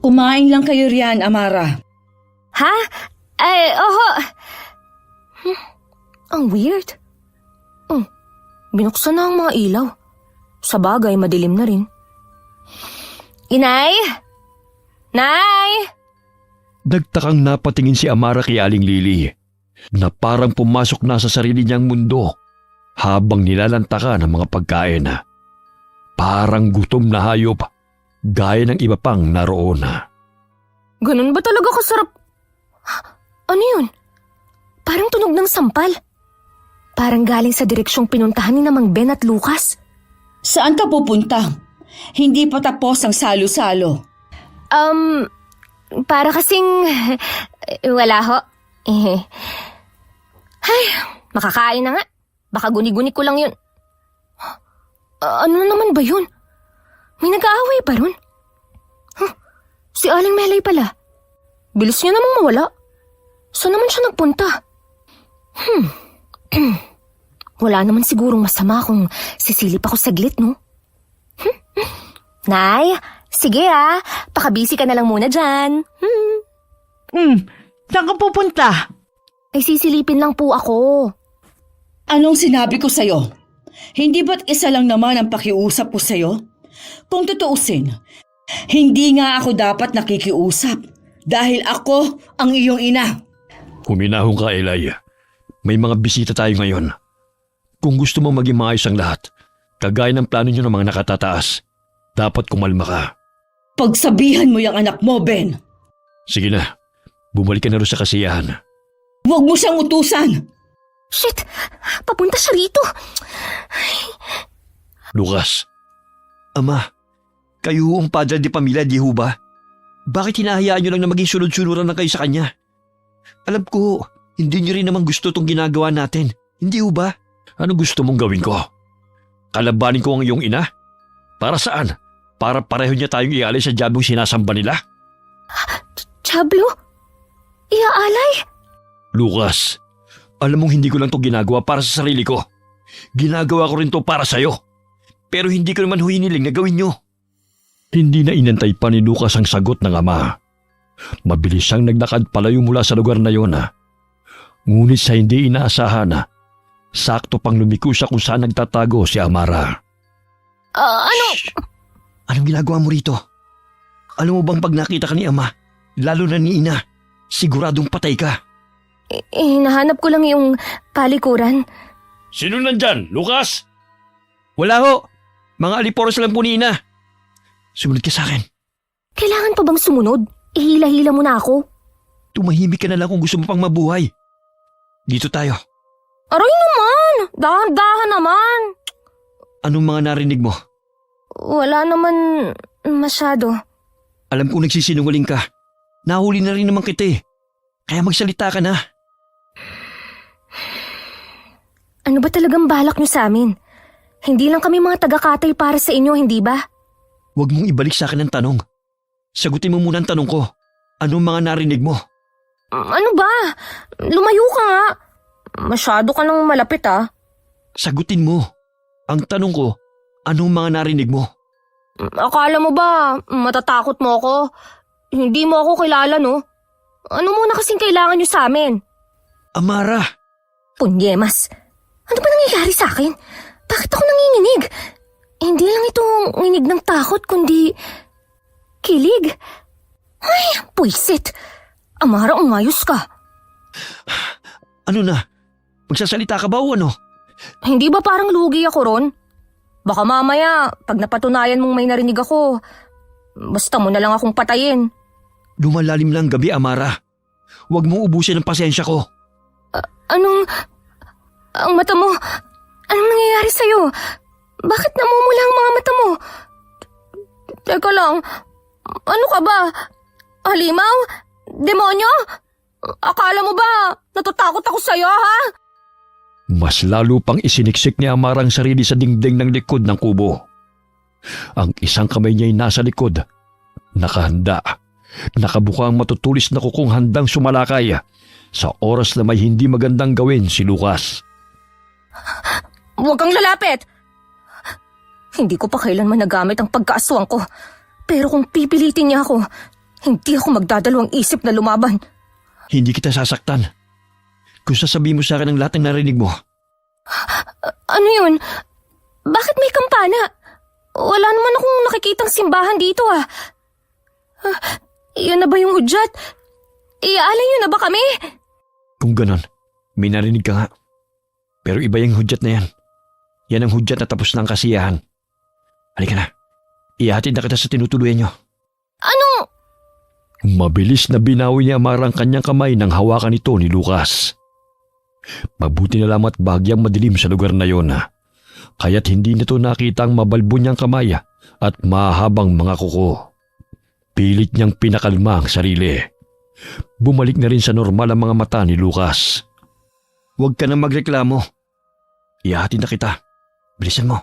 Kumain lang kayo riyan, Amara. Ha? Oho. Ang weird. Binuksan na ang mga ilaw. Sa bagay, madilim na rin. Inay? Nay? Nagtakang napatingin si Amara kay Aling Lily. na parang pumasok na sa sarili niyang mundo habang nilalantakan ng mga pagkain. Parang gutom na hayop, gaya ng iba pang naroon. Ganun ba talaga kasarap? Ano yun? Parang tunog ng sampal. Parang galing sa direksyong pinuntahan ni Mang Ben at Lucas. Saan ka pupunta? Hindi pa tapos ang salo-salo. Para kasing... wala ho. Ay, makakain na nga. Baka guni-guni ko lang yun. Ano na naman ba yun? May nag-aaway pa ron? Si Aling Melay pala. Bilis niya namang mawala. Saan naman siya nagpunta? Wala naman sigurong masama kung sisilip ako saglit, no? Nay, sige pakabisi ka na lang muna dyan. Saan ka pupunta? Ay sisilipin lang po ako. Anong sinabi ko sa'yo? Hindi ba't isa lang naman ang pakiusap ko sa'yo? Kung tutuusin, hindi nga ako dapat nakikiusap dahil ako ang iyong ina. Huminahon ka, Elay. May mga bisita tayo ngayon. Kung gusto mo maging maayos ang lahat, kagaya ng plano nyo ng mga nakatataas, dapat kumalma ka. Pagsabihan mo yung anak mo, Ben. Sige na, bumalik ka na rin sa kasiyahan. Huwag mo siyang utusan. Shit! Papunta siya rito. Lucas, Ama, kayo ang padre de pamilya, di ho ba? Bakit hinahayaan nyo lang na maging sunod-sunuran na kayo sa kanya? Alam ko, hindi nyo rin naman gusto itong ginagawa natin. Hindi ho ba? Ano gusto mong gawin ko? Kalabanin ko ang iyong ina? Para saan? Para pareho niya tayong ialay sa diabong sinasamba nila? Diablo? Iaalay? Lucas, alam mong hindi ko lang ito ginagawa para sa sarili ko. Ginagawa ko rin to para sa'yo. Pero hindi ko naman hiniling na gawin nyo. Hindi na inantay pa ni Lucas ang sagot ng ama. Mabilis siyang naglakad palayo mula sa lugar na yon. Ngunit sa hindi inaasahan, sakto pang lumiko siya kung saan nagtatago si Amara. Ano? Anong ginagawa mo rito? Alam mo bang pag nakita ka ni ama, lalo na ni ina, siguradong patay ka. Hinahanap ko lang yung palikuran. Sino nandyan, Lucas? Wala ho. Mga aliporos lang po ni ina. Sumunod ka sa akin. Kailangan pa bang sumunod? Ihila-hila mo na ako. Tumahimik ka na lang kung gusto mo pang mabuhay. Dito tayo. Aray naman! Dahan-dahan naman! Anong mga narinig mo? Wala naman masyado. Alam kong nagsisinungaling ka. Nahuli na rin naman kita eh. Kaya magsalita ka na. Ano ba talagang balak niyo sa amin? Hindi lang kami mga taga-katay para sa inyo, hindi ba? Huwag mong ibalik sa akin ang tanong. Sagutin mo muna ang tanong ko. Anong mga narinig mo? Ano ba? Lumayo ka nga. Masyado ka nang malapit Sagutin mo. Ang tanong ko, anong mga narinig mo? Akala mo ba matatakot mo ako? Hindi mo ako kilala, no? Ano muna kasing kailangan niyo sa amin? Amara! Punyemas, ano ba nangyayari sa akin? Bakit ako nanginginig? Hindi lang ito nginig ng takot, kundi kilig. Ay, puisit. Amara, umayos ka. Ano na? Magsasalita ka ba o ano? Hindi ba parang lugi ako ron? Baka mamaya, pag napatunayan mong may narinig ako, basta mo na lang akong patayin. Lumalalim lang gabi, Amara. Huwag mong ubusin ang pasensya ko. Ang mata mo, anong nangyayari sa'yo? Bakit namumula ang mga mata mo? Teka lang, ano ka ba? Halimaw? Demonyo? Akala mo ba natatakot ako sa'yo, ha? Mas lalo pang isiniksik ni Amara ang sarili sa dingding ng likod ng kubo. Ang isang kamay niya'y nasa likod, nakahanda, nakabuka ang matutulis na kukong handang sumalakay sa oras na may hindi magandang gawin si Lucas. Huwag kang lalapit! Hindi ko pa kailanman nagamit ang pagkaaswang ko. Pero kung pipilitin niya ako, hindi ako magdadalawang isip na lumaban. Hindi kita sasaktan. Kung sasabihin mo sa akin ang lahat ng narinig mo. Ano yun? Bakit may kampana? Wala naman akong nakikitang simbahan dito Iyan na ba yung hudyat? Iaalay niyo na ba kami? Kung ganon, May narinig ka nga. Pero iba yung hudyat na yan. Yan ang hudyat na tapos na ang kasiyahan. Halika na. Ihatid na kita sa tinutuluyan nyo. Ano? Mabilis na binawi ni Amara ang kanyang kamay nang hawakan ito ni Lucas. Mabuti na lamang at bahagyang madilim sa lugar na yon. Kaya't hindi nito nakita ang mabalbo niyang kamay at mahabang mga kuko. Pilit niyang pinakalma ang sarili. Bumalik na rin sa normal ang mga mata ni Lucas. Huwag ka nang magreklamo. Ihatid na kita. Bilisan mo.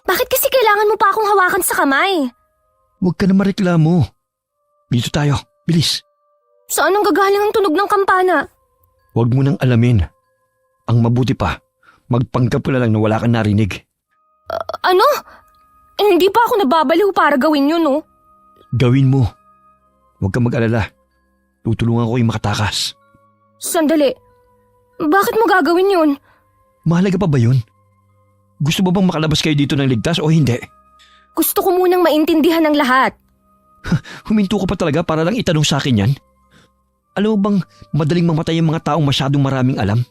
Bakit kasi kailangan mo pa akong hawakan sa kamay? Huwag ka nang mareklamo. Dito tayo. Bilis. Saan ang gagaling ang tunog ng kampana? Huwag mo nang alamin. Ang mabuti pa, magpanggap ka na lang na wala kang narinig. Ano? Hindi pa ako nababaliw para gawin yun, no? Gawin mo. Huwag kang mag-alala. Tutulungan ko yung makatakas. Sandali. Bakit mo gagawin yun? Mahalaga pa ba yun? Gusto mo bang makalabas kayo dito ng ligtas o hindi? Gusto ko munang maintindihan ng lahat. Huminto ka pa talaga para lang itanong sa akin yan? Alam mo bang madaling mamatay ang mga taong masyadong maraming alam?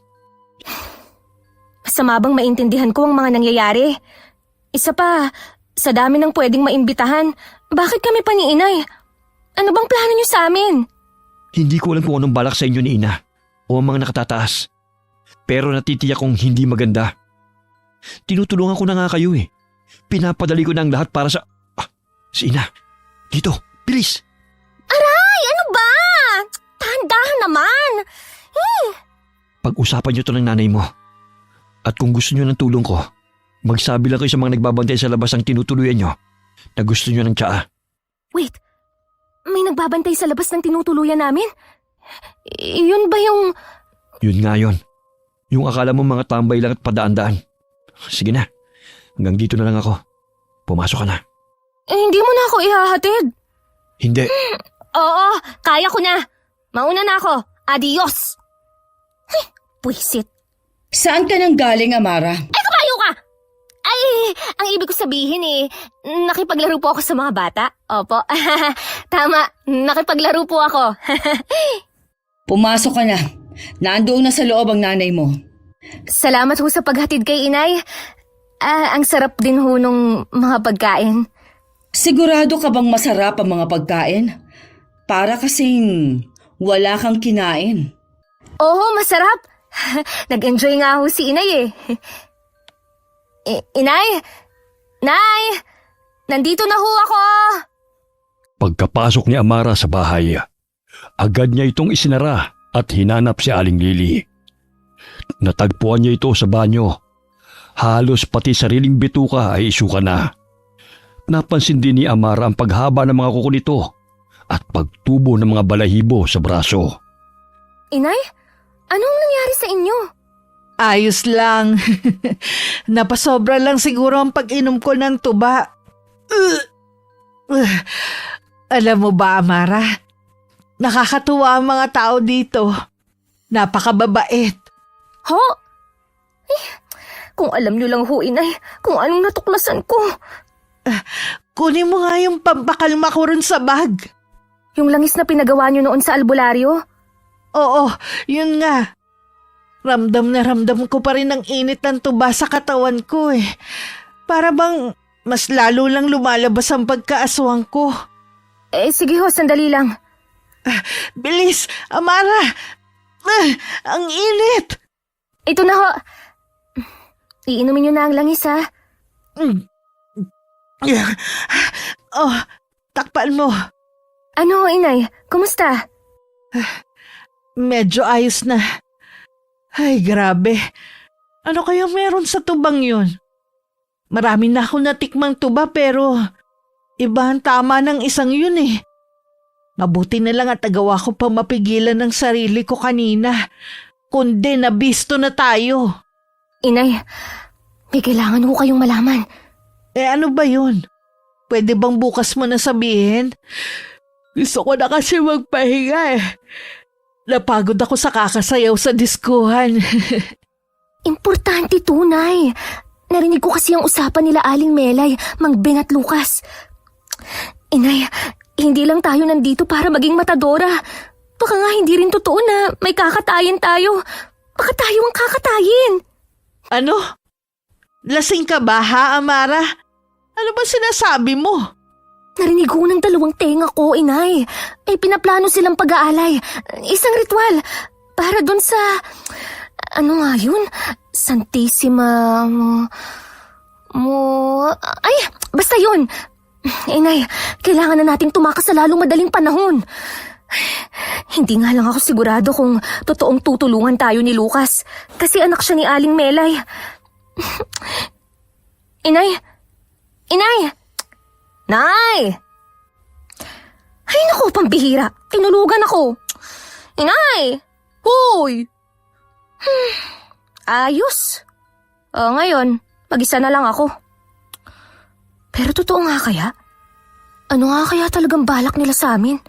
Masama bang maintindihan ko ang mga nangyayari? Isa pa, sa dami ng pwedeng maimbitahan, bakit kami pa ni Inay? Ano bang plano niyo sa amin? Hindi ko alam kung anong balak sa inyo ni Ina o ang mga nakatataas. Pero natitiyak kong hindi maganda. Tinutulungan ko na nga kayo eh. Pinapadali ko na ang lahat para sa... si Ina. Dito, bilis! Aray, ano ba? Dahan-dahan naman. Pag-usapan niyo to ng nanay mo. At kung gusto niyo ng tulong ko, magsabi lang kayo sa mga nagbabantay sa labas ang tinutuluyan niyo na gusto niyo ng tsaa. Wait, may nagbabantay sa labas ng tinutuluyan namin? Yun ba yung... Yun nga yun. Yung akala mo mga tambay lang at padaan-daan. Sige na, hanggang dito na lang ako. Pumasok ka na. Hindi mo na ako ihahatid. Hindi. Oo, kaya ko na. Mauna na ako. Adios. Ay, puwisit. Saan ka nang galing, Amara? Ay, kabayo ka! Ay, ang ibig ko sabihin nakipaglaro po ako sa mga bata. Opo. Tama, nakipaglaro po ako. Pumasok ka na. Nandoon na sa loob ang nanay mo. Salamat ho sa paghatid kay Inay. Ang sarap din ho nung mga pagkain. Sigurado ka bang masarap ang mga pagkain? Para kasing wala kang kinain. Oo, masarap. Nag-enjoy nga ho si Inay Inay! Nay! Nandito na ho ako! Pagkapasok ni Amara sa bahay, agad niya itong isinara at hinanap si Aling Lily. Natagpuan niya ito sa banyo. Halos pati sariling bituka ay isuka na. Napansin din ni Amara ang paghaba ng mga kuko nito at pagtubo ng mga balahibo sa braso. Inay, anong nangyari sa inyo? Ayos lang. Napasobra lang siguro ang pag-inom ko ng tuba. Alam mo ba, Amara? Nakakatuwa ang mga tao dito. Napakababait. Ho? Kung alam niyo lang ho, Inay, kung anong natuklasan ko. Kunin mo nga yung pampakalma ko ron sa bag. Yung langis na pinagawa niyo noon sa albularyo? Oo, yun nga. Ramdam na ramdam ko pa rin ang init ng tuba sa katawan ko eh. Para bang mas lalo lang lumalabas ang pagkaaswang ko. Sige ho, sandali lang. Bilis, Amara! Ang init! Ito na ho. Iinumin niyo na ang langis, ha? Oh, takpan mo. Ano, Inay? Kumusta? Medyo ayos na. Ay, grabe. Ano kaya meron sa tubang yun? Marami na ako natikmang tuba pero iba ang tama ng isang yun eh. Mabuti na lang at agawa ko pa mapigilan ng sarili ko kanina. Kundi nabisto na tayo. Inay, may kailangan ko kayong malaman. Ano ba yun? Pwede bang bukas mo na sabihin? Gusto ko na kasi magpahinga eh. Napagod ako sa kakasayaw sa diskuhan. Importante tunay. Narinig ko kasi ang usapan nila Aling Melay, Mang Beng at Lucas. Inay, hindi lang tayo nandito para maging matadora. Baka nga hindi rin totoo na may kakatayin tayo. Baka tayo ang kakatayin. Ano? Lasing ka ba ha, Amara? Ano ba sinasabi mo? Narinig ko ng dalawang tenga ko, inay. May pinaplano silang pag-aalay. Isang ritual. Para dun sa... Ano nga yun? Santissima... Ay, basta yun. Inay, kailangan na nating tumakas sa lalong madaling panahon. Hindi nga lang ako sigurado kung totoong tutulungan tayo ni Lucas. Kasi anak siya ni Aling Melay. Inay! Inay! Nay! Ay naku, pambihira. Tinulugan ako. Inay! Hoy! Ayos. Ngayon, mag-isa na lang ako. Pero totoo nga kaya? Ano nga kaya talagang balak nila sa amin?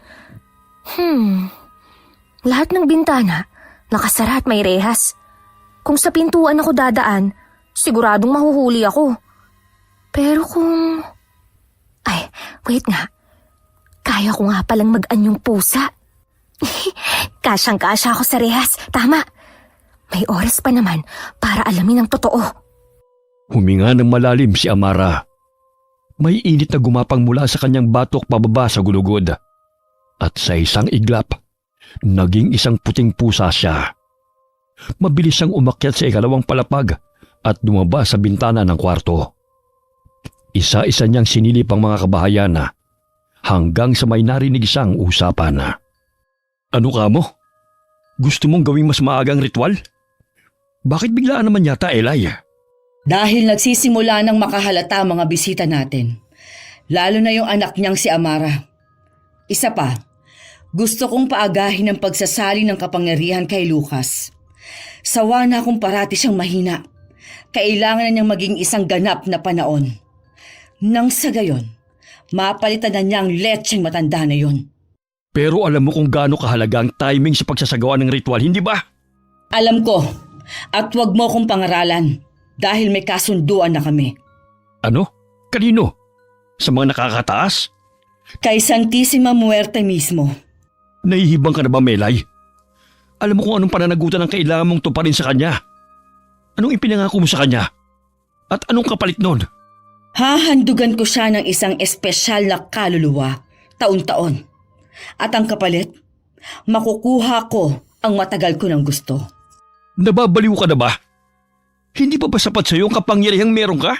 Lahat ng bintana, nakasara at may rehas. Kung sa pintuan ako dadaan, siguradong mahuhuli ako. Pero kung... Ay, wait nga. Kaya ko nga palang mag-anyong pusa. Kasyang-kasya ako sa rehas. Tama. May oras pa naman para alamin ang totoo. Huminga ng malalim si Amara. May init na gumapang mula sa kanyang batok pababa sa gulugod. At sa isang iglap, naging isang puting pusa siya. Mabilis siyang umakyat sa ikalawang palapag at dumaba sa bintana ng kwarto. Isa-isa niyang sinilip ang mga kabahayan hanggang sa may narinig siyang usapan. Ano ka mo? Gusto mong gawing mas maagang ritual? Bakit biglaan naman yata, Elay? Dahil nagsisimula ng makahalata ang mga bisita natin. Lalo na yung anak niyang si Amara. Isa pa, gusto kong paagahin ang pagsasali ng kapangyarihan kay Lucas. Sawa na akong parati siyang mahina. Kailangan na niyang maging isang ganap na panaon. Nang sa gayon, mapalitan na niya ang letseng matanda na yon. Pero alam mo kung gaano kahalaga ang timing sa pagsasagawa ng ritual, hindi ba? Alam ko, at huwag mo akong pangaralan dahil may kasunduan na kami. Ano? Kanino? Sa mga nakakataas? Kay Santissima Muerte mismo. Nahihibang ka na ba, Melay? Alam mo kung anong pananagutan ang kailangan mong tuparin sa kanya? Anong ipinangako mo sa kanya? At anong kapalit nun? Hahandugan ko siya ng isang espesyal na kaluluwa, taon-taon. At ang kapalit, makukuha ko ang matagal ko ng gusto. Nababaliw ka na ba? Hindi pa ba sapat sa iyo ang kapangyarihang meron ka?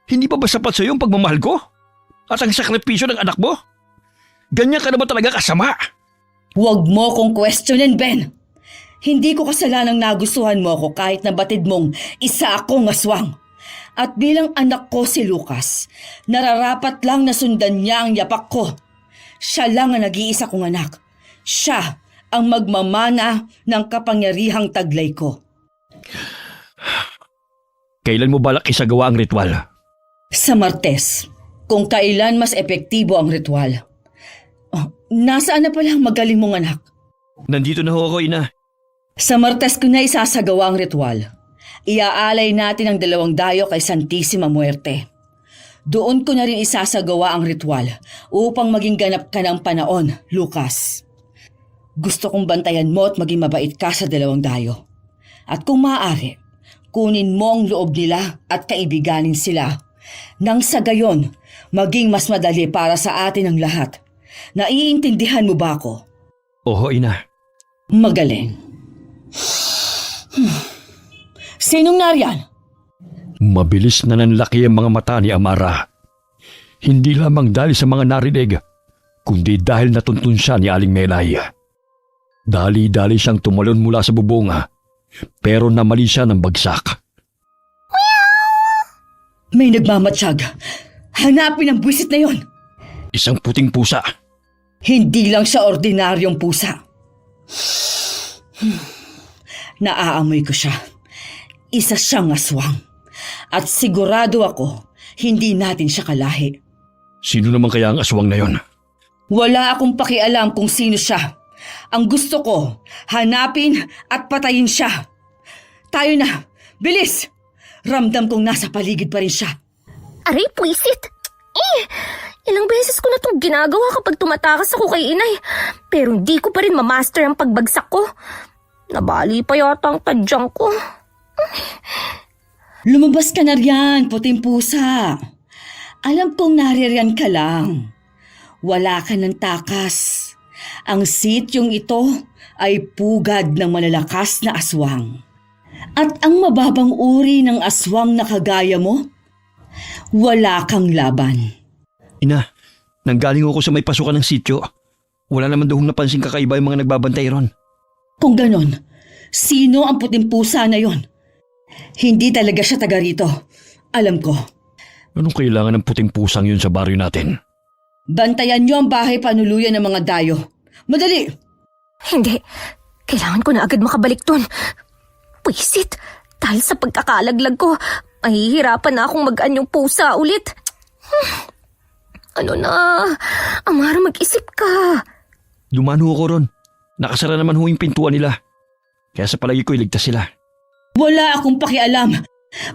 Hindi pa ba sapat sa iyo ang pagmamahal ko? At ang sakripisyo ng anak mo? Ganyan ka na ba talaga kasama? Huwag mo kong questionin, Ben. Hindi ko kasalanang nagustuhan mo ako kahit nabatid mong isa akong aswang. At bilang anak ko si Lucas, nararapat lang na sundan niya ang yapak ko. Siya lang ang nag-iisa kong anak. Siya ang magmamana ng kapangyarihang taglay ko. Kailan mo balak isagawa ang ritual? Sa Martes, kung kailan mas epektibo ang ritual. Nasaan na pala ang magaling mong anak? Nandito na ho ako, ina. Sa Martes ko na isasagawa ang ritual. Iaalay natin ang 2 dayo kay Santissima Muerte. Doon ko na rin isasagawa ang ritual upang maging ganap ka ng panaon, Lucas. Gusto kong bantayan mo at maging mabait ka sa 2 dayo. At kung maaari, kunin mo ang loob nila at kaibiganin sila. Nang sa gayon, maging mas madali para sa atin ang lahat. Naiintindihan mo ba ako? Oho, ina. Magaling. Sinong nariyan? Mabilis na nanlaki ang mga mata ni Amara. Hindi lamang dahil sa mga narinig, kundi dahil natuntun siya ni Aling Melay. Dali-dali siyang tumalon mula sa bubonga, pero namali siya ng bagsak. May nagmamatsyag. Hanapin ang buwisit na yon. Isang puting pusa. Hindi lang siya ordinaryong pusa. Naaamoy ko siya. Isa siyang aswang. At sigurado ako, hindi natin siya kalahi. Sino naman kaya ang aswang na yon? Wala akong pakialam kung sino siya. Ang gusto ko, hanapin at patayin siya. Tayo na, bilis! Ramdam kong nasa paligid pa rin siya. Aray, puisit! Ilang beses ko na itong ginagawa kapag tumatakas ako kay inay. Pero hindi ko pa rin mamaster ang pagbagsak ko. Nabali pa yata ang tadyang ko. Lumabas ka na riyan, puting pusa. Alam kong naririyan ka lang. Wala ka ng takas. Ang sityong ito ay pugad ng malalakas na aswang. At ang mababang uri ng aswang na kagaya mo, wala kang laban. Ina, nanggaling ako sa may pasukan ng sityo. Wala naman daw napansin kakaiba yung mga nagbabantay ron. Kung ganon, sino ang puting pusa na yon? Hindi talaga siya taga rito. Alam ko. Anong kailangan ng puting pusang yun sa baryo natin? Bantayan niyo ang bahay panuluyan ng mga dayo. Madali! Hindi. Kailangan ko na agad makabalik dun. Pwisit. Dahil sa pagkakalaglag ko, mahihirapan na akong mag-anyong pusa ulit. Ano na? Amara, mag-isip ka. Dumaan ho ako ron. Nakasara naman ho yung pintuan nila. Kaya sa palagi ko iligtas sila. Wala akong pakialam.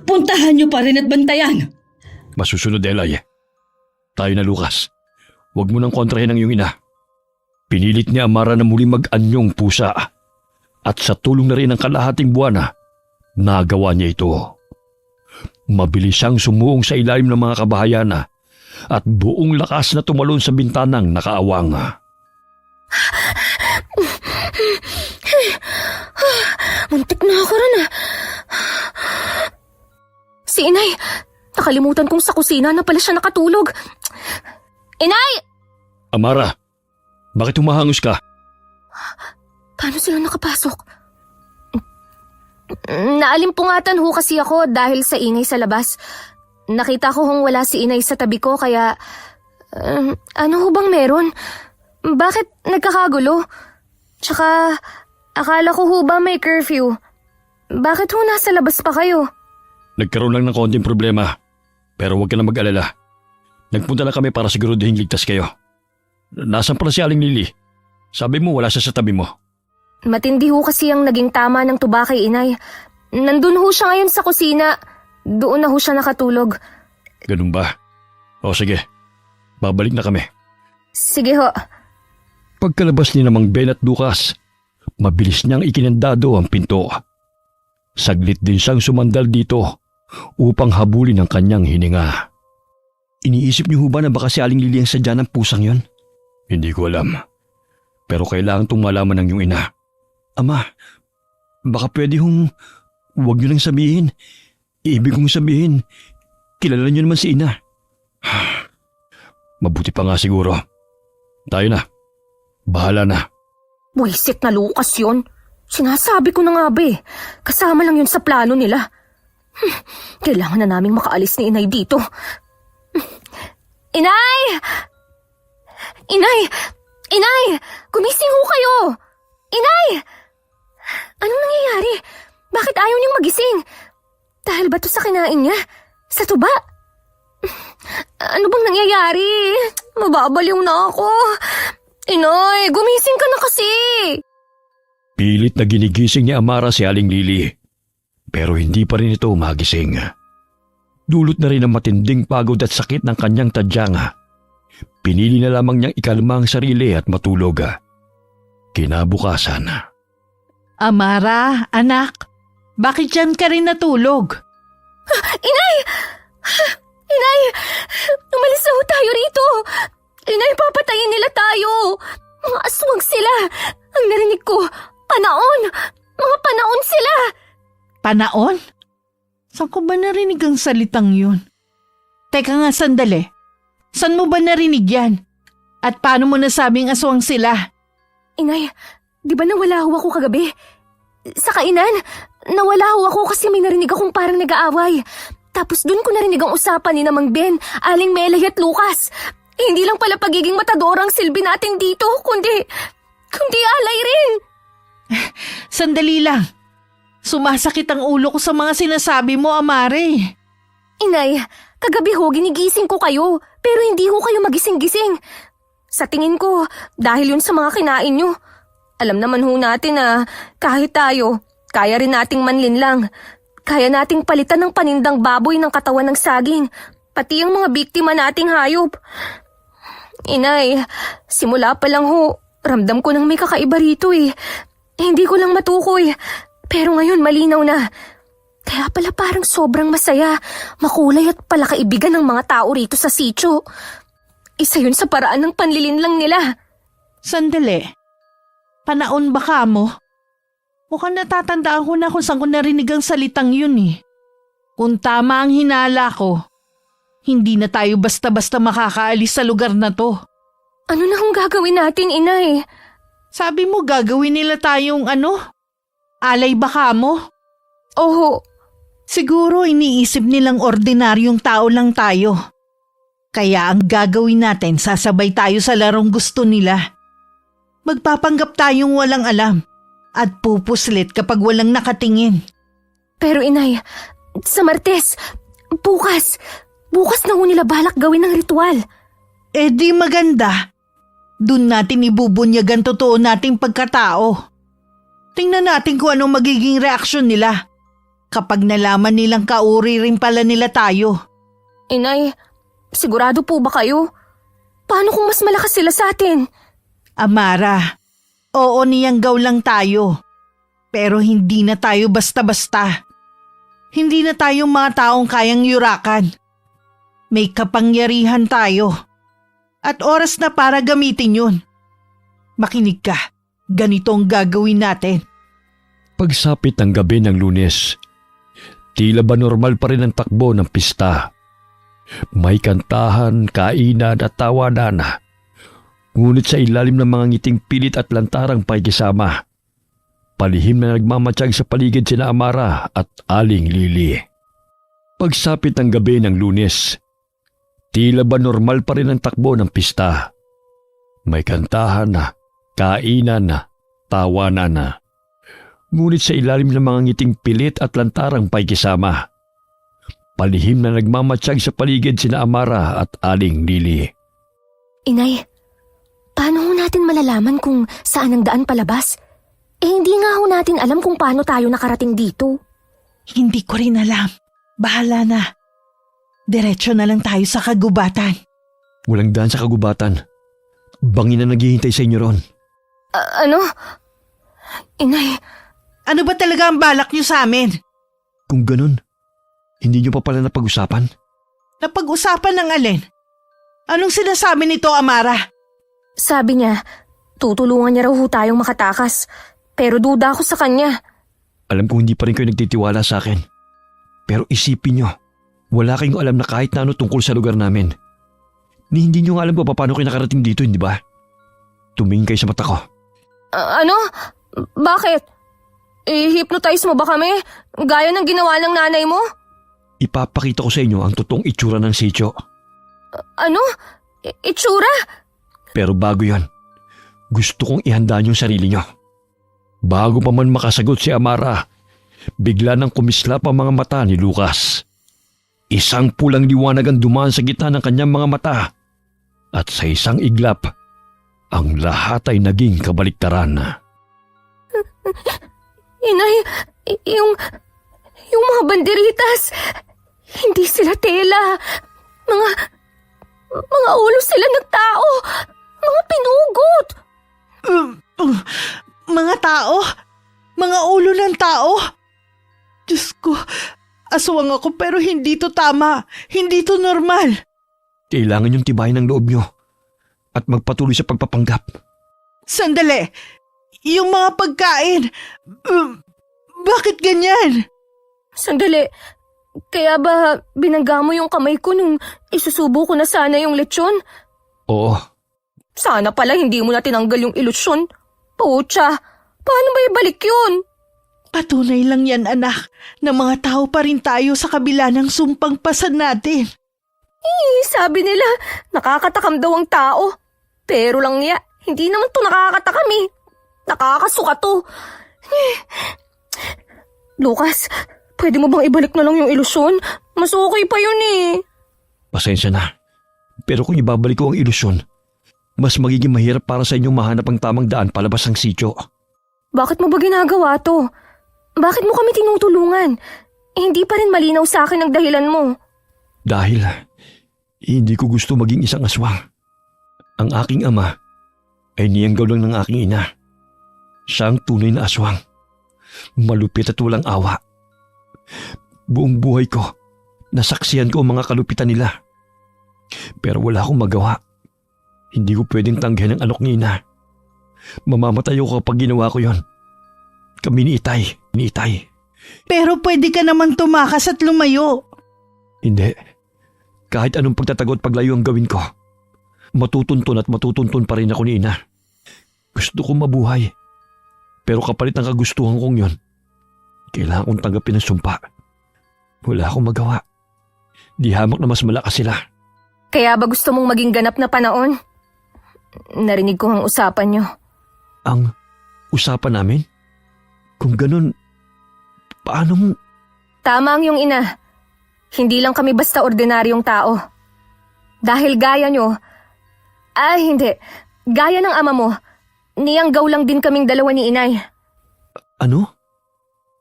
Puntahan niyo pa rin at bantayan. Masusunod, Elay. Tayo na, Lucas. Huwag mo nang kontrahin ang iyong ina. Pinilit ni Amara na muli mag-anyong pusa. At sa tulong na rin ng kalahating buwan nagawa niya ito. Mabilis siyang sumuong sa ilalim ng mga kabahayana at buong lakas na tumalon sa bintanang nakaawang. Muntik na ako rin Si Inay, nakalimutan kong sa kusina na pala siya nakatulog. Inay! Amara, bakit humahangos ka? Paano sila nakapasok? Naalimpungatan ho kasi ako dahil sa ingay sa labas. Nakita ko hong wala si Inay sa tabi ko kaya... ano ho bang meron? Bakit nagkakagulo? Tsaka, akala ko ho ba may curfew? Bakit ho nasa labas pa kayo? Nagkaroon lang ng konting problema. Pero huwag ka na mag-alala. Nagpunta na kami para siguraduhin ligtas kayo. Nasaan pala si Aling Lily? Sabi mo wala siya sa tabi mo. Matindi ho kasi ang naging tama ng tuba kay Inay. Nandun ho siya ngayon sa kusina. Doon na ho siya nakatulog. Ganun ba? O sige, babalik na kami. Sige ho. Pagkalabas ni namang Ben at Lucas, mabilis niyang ikinandado ang pinto. Saglit din siyang sumandal dito upang habulin ang kanyang hininga. Iniisip niyo ho ba na baka si Aling Lily ang sadya ng pusang yon? Hindi ko alam. Pero kailangan itong malaman ng iyong ina. Ama, baka pwede hong huwag niyo lang sabihin. Ibig kong sabihin, kilala niyo naman si ina. Mabuti pa nga siguro. Tayo na. Bahala na. Buwisit na Lucas yun. Sinasabi ko na nga ba kasama lang yun sa plano nila. Kailangan na naming makaalis ni Inay dito. Inay! Inay! Inay! Gumising ho kayo! Inay! Anong nangyayari? Bakit ayaw niyang magising? Dahil ba to sa kinain niya? Sa tuba? Ano bang nangyayari? Mababaliw na ako. Inay, gumising ka na kasi. Pilit na ginigising ni Amara si Aling Lily. Pero hindi pa rin ito magising. Dulot na rin ang matinding pagod at sakit ng kanyang tadyang. Pinili na lamang niyang ikalma ang sarili at matulog. Kinabukasan. Amara, anak, bakit dyan ka rin natulog? Inay! Inay! Umalis na ho tayo rito! Inay, papatayin nila tayo! Mga aswang sila! Ang narinig ko, panaon! Mga panaon sila! Panaon? Saan ko ba narinig ang salitang yun? Teka nga sandali. Saan mo ba narinig yan? At paano mo nasabing aswang sila? Inay, di ba nawala ho ako kagabi? Sa kainan, nawala ho ako kasi may narinig akong parang nag-aaway. Tapos dun ko narinig ang usapan ni Namang Ben, Aling Melay at Lucas. Hindi lang pala pagiging matador ang silbi natin dito, kundi alay rin. Sandali lang. Sumasakit ang ulo ko sa mga sinasabi mo, Amare. Inay, kagabi ho ginigising ko kayo, pero hindi ho kayo magising-gising. Sa tingin ko, dahil yun sa mga kinain nyo. Alam naman ho natin na kahit tayo, kaya rin nating manlinlang. Kaya nating palitan ng panindang baboy ng katawan ng saging, pati ang mga biktima nating hayop. Inay, simula pa lang ho, ramdam ko nang may kakaiba rito . Hindi ko lang matukoy. Pero ngayon malinaw na. Kaya pala parang sobrang masaya, makulay at palakaibigan ng mga tao rito sa sitio. Isa yun sa paraan ng panlilinlang nila. Sandali. Panaon ba ka mo? Mukhang natatandaan ko na kung saan ko narinig ang salitang yun eh. Kung tama ang hinala ko, hindi na tayo basta-basta makakaalis sa lugar na to. Ano na kung gagawin natin, inay? Sabi mo gagawin nila tayong alay ba ka mo? Oo. Siguro iniisip nilang ordinaryong tao lang tayo. Kaya ang gagawin natin, sasabay tayo sa larong gusto nila. Magpapanggap tayong walang alam at pupuslit kapag walang nakatingin. Pero inay, sa Martes, bukas na ho nila balak gawin ng ritual. Eh di maganda. Doon natin ibubunyagan totoo nating pagkatao. Tingnan natin kung anong magiging reaksyon nila kapag nalaman nilang kauri rin pala nila tayo. Inay, sigurado po ba kayo? Paano kung mas malakas sila sa atin? Amara, oo niyanggaw lang tayo. Pero hindi na tayo basta-basta. Hindi na tayo mga taong kayang yurakan. May kapangyarihan tayo. At oras na para gamitin yun. Makinig ka, ganito ang gagawin natin. Pagsapit ng gabi ng Lunes, tila ba normal pa rin ang takbo ng pista. May kantahan, kainan at tawanan. Ngunit sa ilalim ng mga ngiting pilit at lantarang pakikisama, palihim na nagmamatsyag sa paligid sina Amara at Aling Lily. Pagsapit ng gabi ng Lunes, tila ba normal pa rin ang takbo ng pista. May kantahan na, kainan na, tawanan na. Ngunit sa ilalim ng mga ngiting pilit at lantarang pakikisama, palihim na nagmamatsyag sa paligid sina Amara at Aling Lily. Inay, paano ho natin malalaman kung saan ang daan palabas? Hindi nga ho natin alam kung paano tayo nakarating dito. Hindi ko rin alam. Bahala na. Diretso na lang tayo sa kagubatan. Walang daan sa kagubatan. Bangin na naghihintay sa inyo ron. Ano? Inay, Ano ba talaga ang balak niyo sa amin? Kung ganun, hindi nyo pa pala napag-usapan? Napag-usapan ng alin? Anong sinasabi nito, Amara? sabi niya, tutulungan niya raw ho tayong makatakas. Pero duda ako sa kanya. Alam kong hindi pa rin kayo nagtitiwala sa akin. Pero isipin nyo, wala kayong alam na kahit na ano tungkol sa lugar namin. Ni hindi nyo nga alam kung paano kayo nakarating dito, hindi ba? Tumingin kayo sa mata ko. Ano? Bakit? I-hypnotize mo ba kami? Gaya ng ginawa ng nanay mo? Ipapakita ko sa inyo ang totoong itsura ng sitio. Ano? Itsura? Pero bago yon, gusto kong ihanda niyo ang sarili nyo. Bago pa man makasagot si Amara, bigla nang kumislap ang mga mata ni Lucas. Isang pulang liwanag ang dumaan sa gitna ng kanyang mga mata. At sa isang iglap, ang lahat ay naging kabaliktaran. Inay, yung mga banderitas, hindi sila tela. Mga ulo sila ng tao. Mga pinugot. Mga tao? Mga ulo ng tao? Diyos ko, aswang ako pero hindi to tama. Hindi to normal. Kailangan yung tibayin ng loob nyo at magpatuloy sa pagpapanggap. Sandali! Yung mga pagkain, bakit ganyan? Sandali, kaya ba binangga mo yung kamay ko nung isusubo ko na sana yung lechon? Oo, Sana pala hindi mo na tinanggal yung ilusyon. Pucha, paano ba ibalik yun? Patunay lang yan, anak, na mga tao pa rin tayo sa kabila ng sumpang pasan natin. Sabi nila, nakakatakam daw ang tao. Pero lang niya, hindi naman to nakakatakam eh. Nakakasuka to. Lucas, pwede mo bang ibalik na lang yung ilusyon? Mas okay pa yun eh. pasensya na. Pero kung ibabalik ko ang ilusyon, mas magiging mahirap para sa inyong mahanap ang tamang daan palabas ng sitio. Bakit mo ba ginagawa to? Bakit mo kami tinutulungan? Hindi pa rin malinaw sa akin ang dahilan mo. Dahil hindi ko gusto maging isang aswang. Ang aking ama ay niyanggaw lang ng aking ina. Siya ang tunay na aswang. Malupit at walang awa. Buong buhay ko, nasaksihan ko ang mga kalupitan nila. Pero wala akong magawa. Hindi ko pwedeng tanggihan ang alok ni ina. Mamamatay ako kapag ginawa ko yon. Kami ni Itay. Pero pwede ka naman tumakas at lumayo. Hindi. Kahit anong pagtatago at paglayo ang gawin ko, matutuntun at matutuntun pa rin ako ni ina. Gusto kong mabuhay. Pero kapalit ng kagustuhan kong yon, kailangan kong tanggapin ang sumpa. Wala akong magawa. Di hamak na mas malakas sila. Kaya ba gusto mong maging ganap na panahon? Narinig ko ang usapan niyo. Ang usapan namin? Kung ganun, paano? Tama ang iyong ina. Hindi lang kami basta ordinaryong tao. Dahil gaya niyo, hindi. Gaya ng ama mo, niyanggaw lang din kaming dalawa ni inay. Ano?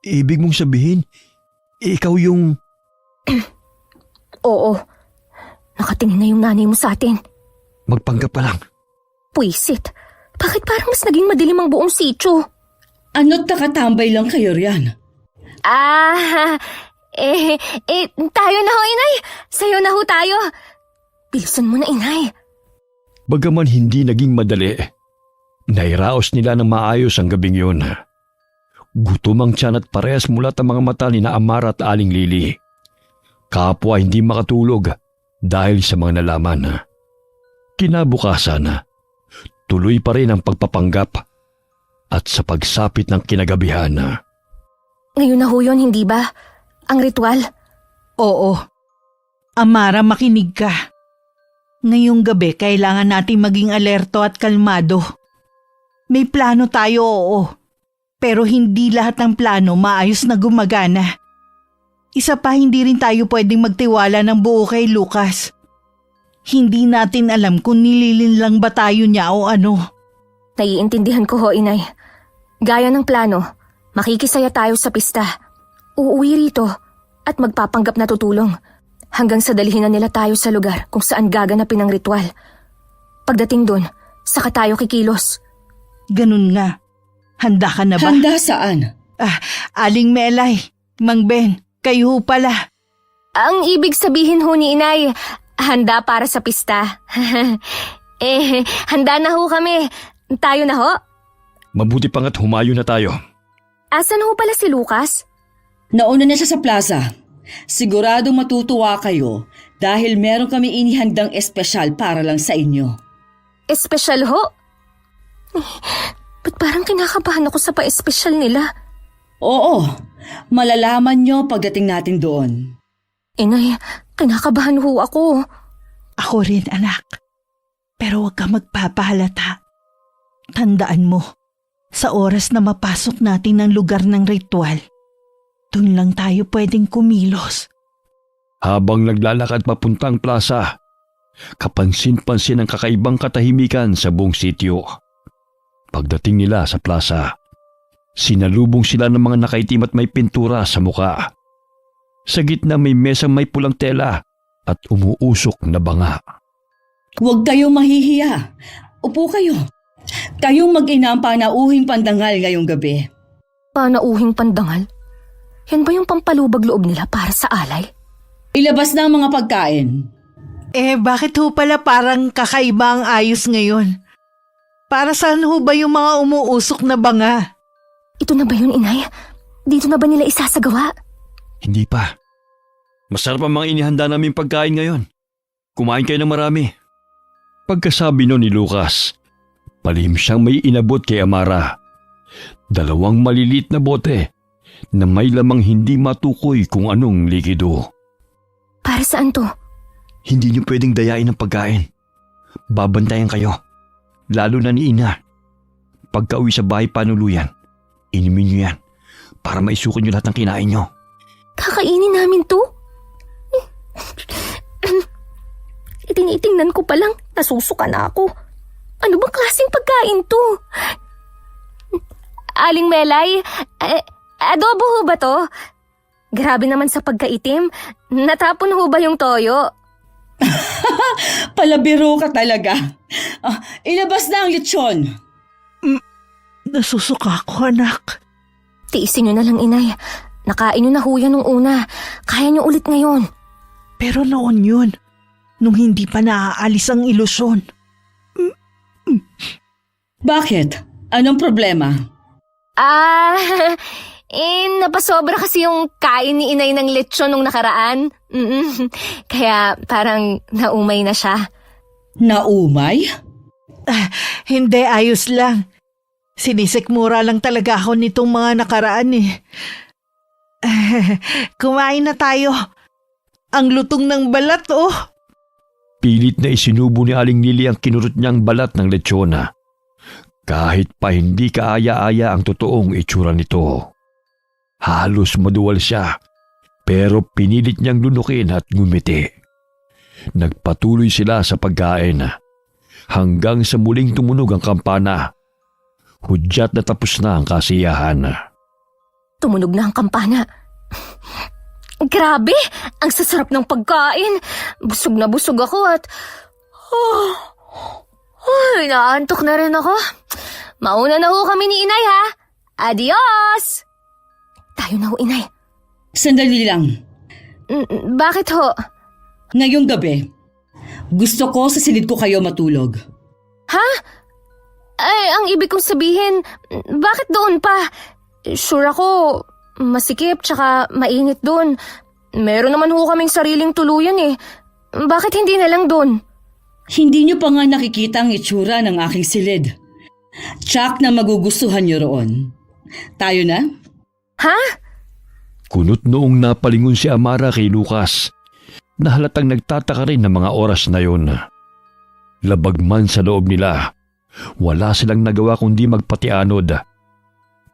Ibig mong sabihin, ikaw yung... Oo. Nakatingin na yung nanay mo sa atin. Magpanggap ka lang. Puisit. Bakit parang mas naging madilim ang buong sityo? Ano't nakatambay lang kayo riyan? Tayo na ho, inay. Sayo na ho tayo. Bilisan mo na, inay. Bagaman hindi naging madali, nairaos nila ng maayos ang gabing yun. Gutom ang tiyan at parehas mulat ang mga mata ni na Amara at Aling Lili. Kapwa hindi makatulog dahil sa mga nalaman. Kinabukasan, tuloy pa rin ang pagpapanggap at sa pagsapit ng kinagabihan. Ngayon na ho yun, hindi ba? Ang ritual? Oo. Amara, makinig ka. Ngayong gabi, kailangan nating maging alerto at kalmado. May plano tayo, oo. Pero hindi lahat ng plano maayos na gumagana. Isa pa, hindi rin tayo pwedeng magtiwala ng buo kay Lucas. Hindi natin alam kung nililin lang ba tayo niya o ano. Naiintindihan ko ho, inay. Gaya ng plano, makikisaya tayo sa pista. Uuwi rito at magpapanggap na tutulong. Hanggang sa dalhin na nila tayo sa lugar kung saan gaganapin ang ritual. Pagdating dun, saka tayo kikilos. Ganun nga. Handa ka na ba? Handa saan? Aling Melay, Mang Ben, kayo ho pala. Ang ibig sabihin ho ni inay, handa para sa pista. Handa na ho kami. Tayo na ho. Mabuti pang at humayo na tayo. Asan ho pala si Lucas? Nauna na siya sa plaza. Siguradong matutuwa kayo dahil meron kami inihandang espesyal para lang sa inyo. Espesyal ho? Ba't parang kinakabahan ako sa pa-espesyal nila? Oo, malalaman nyo pagdating natin doon. Inay, kinakabahan ho ako. Ako rin, anak. Pero huwag ka magpapahalata. Tandaan mo, sa oras na mapasok natin ang lugar ng ritual, doon lang tayo pwedeng kumilos. Habang naglalakad papuntang plaza, kapansin-pansin ang kakaibang katahimikan sa buong sityo. Pagdating nila sa plaza, sinalubong sila ng mga nakaitim at may pintura sa muka. Sa gitna may mesang may pulang tela at umuusok na banga. Huwag kayong mahihiya. Upo kayo. Kayong mag-ina ang panauhing pandangal ngayong gabi. Panauhing pandangal? Yan ba yung pampalubag loob nila para sa alay? Ilabas na ang mga pagkain. Bakit ho pala parang kakaiba ang ayos ngayon? Para saan ho ba yung mga umuusok na banga? Ito na ba yun, inay? Dito na ba nila isasagawa? Hindi pa. Masarap ang mga inihanda naming pagkain ngayon. Kumain kayo ng marami. Pagkasabi no ni Lucas, palihim siyang may inabot kay Amara. 2 maliliit na bote na may lamang hindi matukoy kung anong likido. Para saan to? Hindi niyo pwedeng dayain ang pagkain. Babantayan kayo. Lalo na ni ina. Pagka-uwi sa bahay panuluyan, inumin niyo yan para maisukin niyo lahat ng kinain niyo. Kakainin namin to? Itinitingnan ko pa lang, nasusuka na ako. Ano bang klaseng pagkain to? Aling Melay, adobo ho ba to? Grabe naman sa pagkaitim. Natapon ho ba yung toyo? Palabiro ka talaga. Ilabas na ang lechon. Nasusuka ko, anak. Tiisin nyo na lang, inay. Nakain nyo na ho yan nung una. Kaya nyo ulit ngayon. Pero noon yun, nung hindi pa naaalis ang ilusyon. Bakit? Anong problema? Napasobra kasi yung kain ni inay ng lechon nung nakaraan. Kaya parang naumay na siya. Naumay? Hindi, ayos lang. Sinisikmura lang talaga ako nitong mga nakaraan eh. Kumain na tayo. Ang lutong ng balat, oh. Pilit na isinubo ni Aling Lily ang kinurot niyang balat ng lechona. Kahit pa hindi kaaya-aya ang totoong itsura nito. Halos maduwal siya, pero pinilit niyang lunukin at ngumiti. Nagpatuloy sila sa pagkain hanggang sa muling tumunog ang kampana. Hudyat na tapos na ang kasiyahan. Tumunog na ang kampana. Grabe! Ang sasarap ng pagkain. Busog na busog ako at... naantok na rin ako. Mauna na ho kami ni inay, ha? Adios! Tayo na ho, inay. Sandali lang. Bakit ho? Ngayong gabi, gusto ko sa silid ko kayo matulog. Ha? Ay, ang ibig kong sabihin, bakit doon pa? Sure ako, masikip tsaka mainit doon. Meron naman ho kaming sariling tuluyan eh. Bakit hindi na lang doon? Hindi niyo pa nga nakikita ang itsura ng aking silid. Tsak na magugustuhan niyo roon. Tayo na? Ha? Kunot noong napalingon si Amara kay Lucas na halatang nagtataka rin ng mga oras na yon. Labag man sa loob nila, wala silang nagawa kundi magpatianod.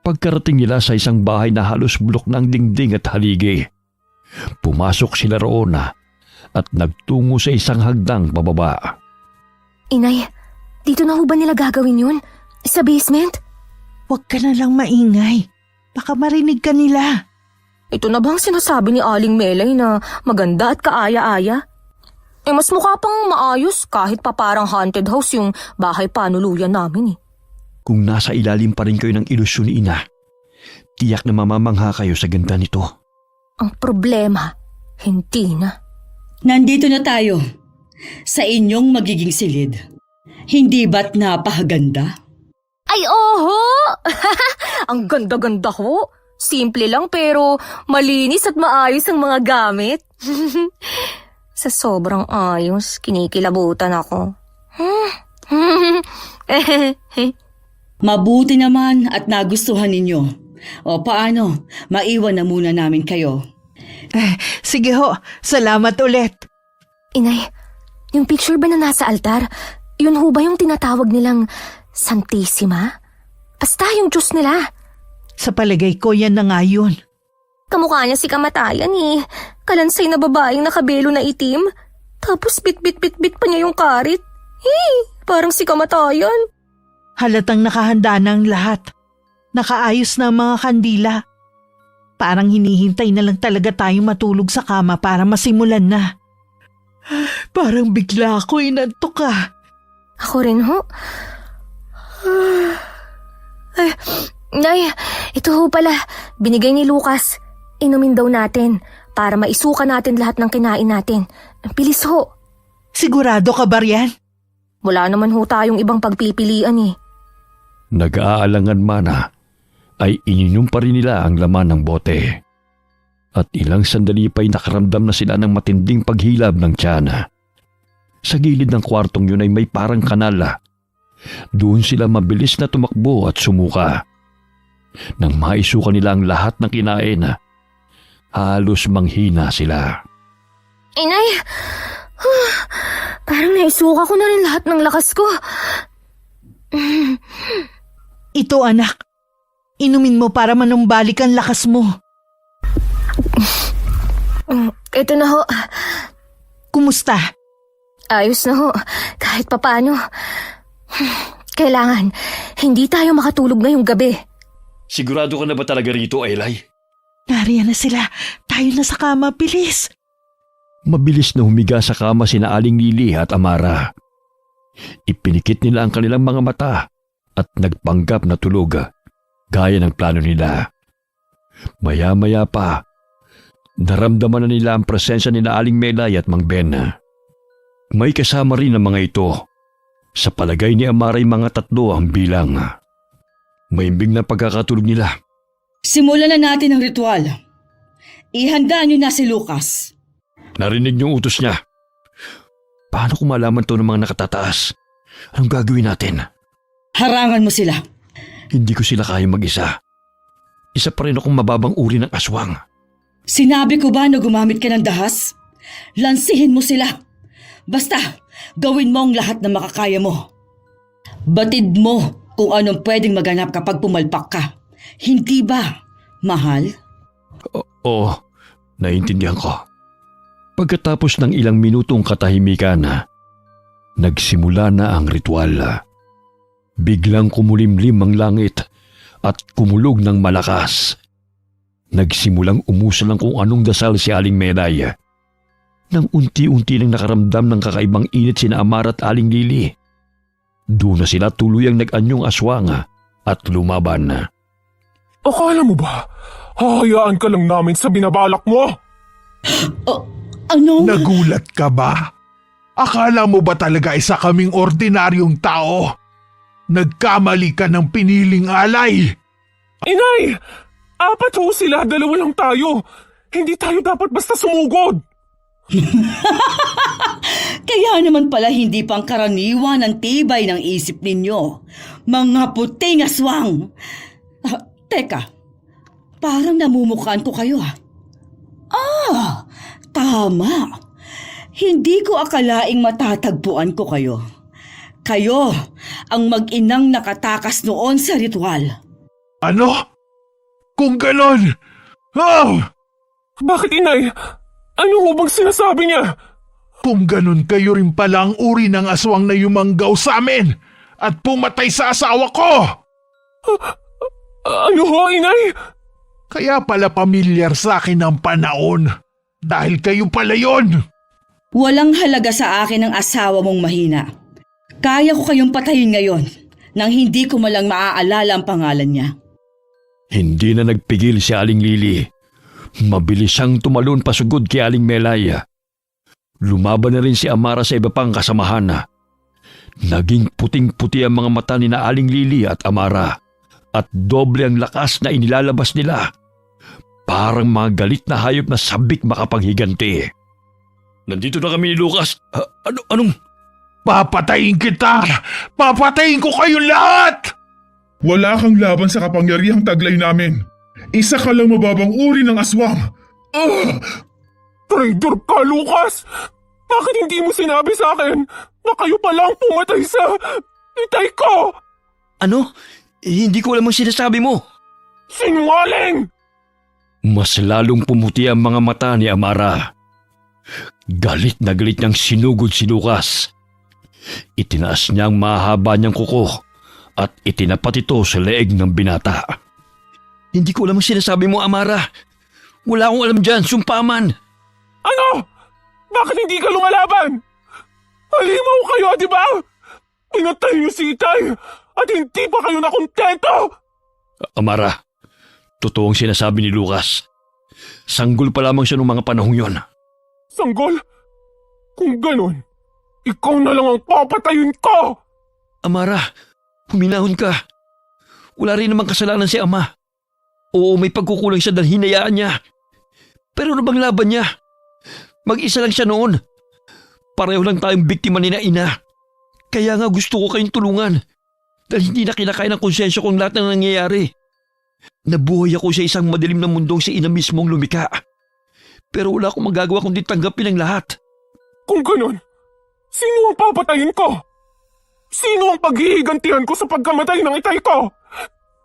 Pagkarating nila sa isang bahay na halos bulok ng dingding at haligi, pumasok sila roon at nagtungo sa isang hagdang pababa. Inay, dito na ho ba nila gagawin yun? Sa basement? Huwag ka na lang maingay. Baka marinig ka nila. Ito na bang sinasabi ni Aling Melay na maganda at kaaya-aya? Mas mukha pang maayos kahit pa parang haunted house yung bahay panuluyan namin eh. Kung nasa ilalim pa rin kayo ng ilusyon ni Ina, tiyak na mamamangha kayo sa ganda nito. Ang problema, hindi na. Nandito na tayo. Sa inyong magiging silid. Hindi ba't napakaganda? Ay, oho! Ang ganda-ganda ho. Simple lang pero malinis at maayos ang mga gamit. Sa sobrang ayos, kinikilabutan ako. Mabuti naman at nagustuhan ninyo. O paano, maiwan na muna namin kayo. Sige ho, salamat ulit. Inay, yung picture ba na nasa altar, yun ho ba yung tinatawag nilang Santissima? Basta yung Diyos nila. Sa palagay ko, yan na nga yun. Kamukha niya si Kamatayan eh. Kalansay na babaeng nakabelo na itim. Tapos bit-bit-bit-bit pa niya yung karit. Parang si Kamatayan. Halatang nakahanda na ang lahat. Nakaayos na ang mga kandila. Parang hinihintay na lang talaga tayong matulog sa kama para masimulan na. Parang bigla ako inantok ka. Ako rin ho. Ay, Nay, ito ho pala. Binigay ni Lucas. Inumin daw natin para maisuka natin lahat ng kinain natin. Bilis ho. Sigurado ka ba riyan? Wala naman ho tayong ibang pagpipilian eh. Nag-aalangan man ay ininom pa rin nila ang laman ng bote. At ilang sandali pa'y nakaramdam na sila ng matinding paghilab ng tiyan. Sa gilid ng kwartong yun ay may parang kanal. Doon sila mabilis na tumakbo at sumuka. Nang maisuka nila ang lahat ng kinain, halos manghina sila. Inay, parang naisuka ko na rin lahat ng lakas ko. Ito anak, inumin mo para manumbalik ang lakas mo. Ito na ho. Kumusta? Ayos na ho, kahit papano. Kailangan, hindi tayo makatulog ngayong gabi. Sigurado ka na ba talaga rito, Aylay? Nariyan na sila. Tayo na sa kama, bilis. Mabilis na humiga sa kama sina Aling Lily at Amara. Ipinikit nila ang kanilang mga mata at nagpanggap na tulog gaya ng plano nila. Maya-maya pa, naramdaman na nila ang presensya ni Aling Melay at Mang Ben. May kasama rin ang mga ito. Sa palagay ni Amaray mga 3 ang bilang. Maimbing na pagkakatulog nila. Simulan na natin ang ritual. Ihanda niyo na si Lucas. Narinig niyong utos niya. Paano kung malaman to ng mga nakatataas? Anong gagawin natin? Harangan mo sila. Hindi ko sila kaya mag-isa. Isa pa rin akong mababang uri ng aswang. Sinabi ko ba na gumamit ka ng dahas? Lansihin mo sila. Basta, gawin mo ang lahat na makakaya mo. Batid mo kung anong pwedeng maganap kapag pumalpak ka. Hindi ba, mahal? Oo, naiintindihan ko. Pagkatapos ng ilang minutong katahimikan, nagsimula na ang ritual. Biglang kumulimlim ang langit at kumulog ng malakas. Nagsimulang umusal ng kung anong dasal si Aling Melay. Nang unti-unti nang nakaramdam ng kakaibang init sina Amara at Aling Lily. Doon na sila tuluyang nag-anyong aswang at lumaban. Akala mo ba, hahayaan ka lang namin sa binabalak mo? Ano? Nagulat ka ba? Akala mo ba talaga isa kaming ordinaryong tao? Nagkamali ka ng piniling alay. Inay! 4 ho sila, 2 lang tayo. Hindi tayo dapat basta sumugod. Kaya naman pala hindi pangkaraniwan ang tibay ng isip ninyo. Mga puting aswang. Teka, parang namumukhaan ko kayo tama. Hindi ko akalaing matatagpuan ko kayo. Kayo ang mag-inang nakatakas noon sa ritual. Ano? Kung ganon! Oh! Bakit, Inay? Ano ho bang sinasabi niya? Kung ganon kayo rin pala ang uri ng aswang na yumanggaw sa amin at pumatay sa asawa ko! Ano ho, Inay? Kaya pala pamilyar sa akin ang panahon dahil kayo pala yon. Walang halaga sa akin ang asawa mong mahina. Kaya ko kayong patayin ngayon nang hindi ko malang maaalala ang pangalan niya. Hindi na nagpigil si Aling Lily. Mabilis siyang tumalon pasugod kay Aling Melay. Lumaban na rin si Amara sa iba pang kasamahan. Naging puting-puti ang mga mata ni na Aling Lily at Amara at doble ang lakas na inilalabas nila. Parang mga galit na hayop na sabik makapaghiganti. Nandito na kami ni Lucas. Anong? Papatayin kita! Papatayin ko kayo lahat! Wala kang laban sa kapangyarihang taglay namin. Isa ka lang mababang uri ng aswang. Traitor ka, Lucas! Bakit hindi mo sinabi sa akin na kayo palang pumatay sa itay ko? Ano? Hindi ko alam ang sinasabi mo. Sinungaling! Mas lalong pumuti ang mga mata ni Amara. Galit na galit niyang sinugod si Lucas. Itinaas niya ang mahaba niyang kuko at itinapat ito sa leeg ng binata. Hindi ko alam ang sinasabi mo, Amara. Wala akong alam dyan, sumpaman. Ano? Bakit hindi ka lumalaban? Halimaw kayo, di ba? Pinatay niyo si Itay at hindi pa kayo nakontento! Amara, totoong sinasabi ni Lucas. Sanggol pa lamang siya noong mga panahong yon. Sanggol? Kung ganun, ikaw na lang ang papatayin ko! Amara, huminahon ka. Wala rin namang kasalanan si Ama. Oo, may pagkukulang siya dahil hinayaan niya. Pero ano bang laban niya? Mag-isa lang siya noon. Pareho lang tayong biktima ni na ina. Kaya nga gusto ko kayong tulungan. Dahil hindi na kinakain ng konsensya kong lahat ng nangyayari. Nabuhay ako sa isang madilim na mundong si ina mismong lumika. Pero wala akong magagawa kundi tanggapin ang lahat. Kung ganun, sino ang papatayin ko? Sino ang paghihigantihan ko sa pagkamatay ng itay ko?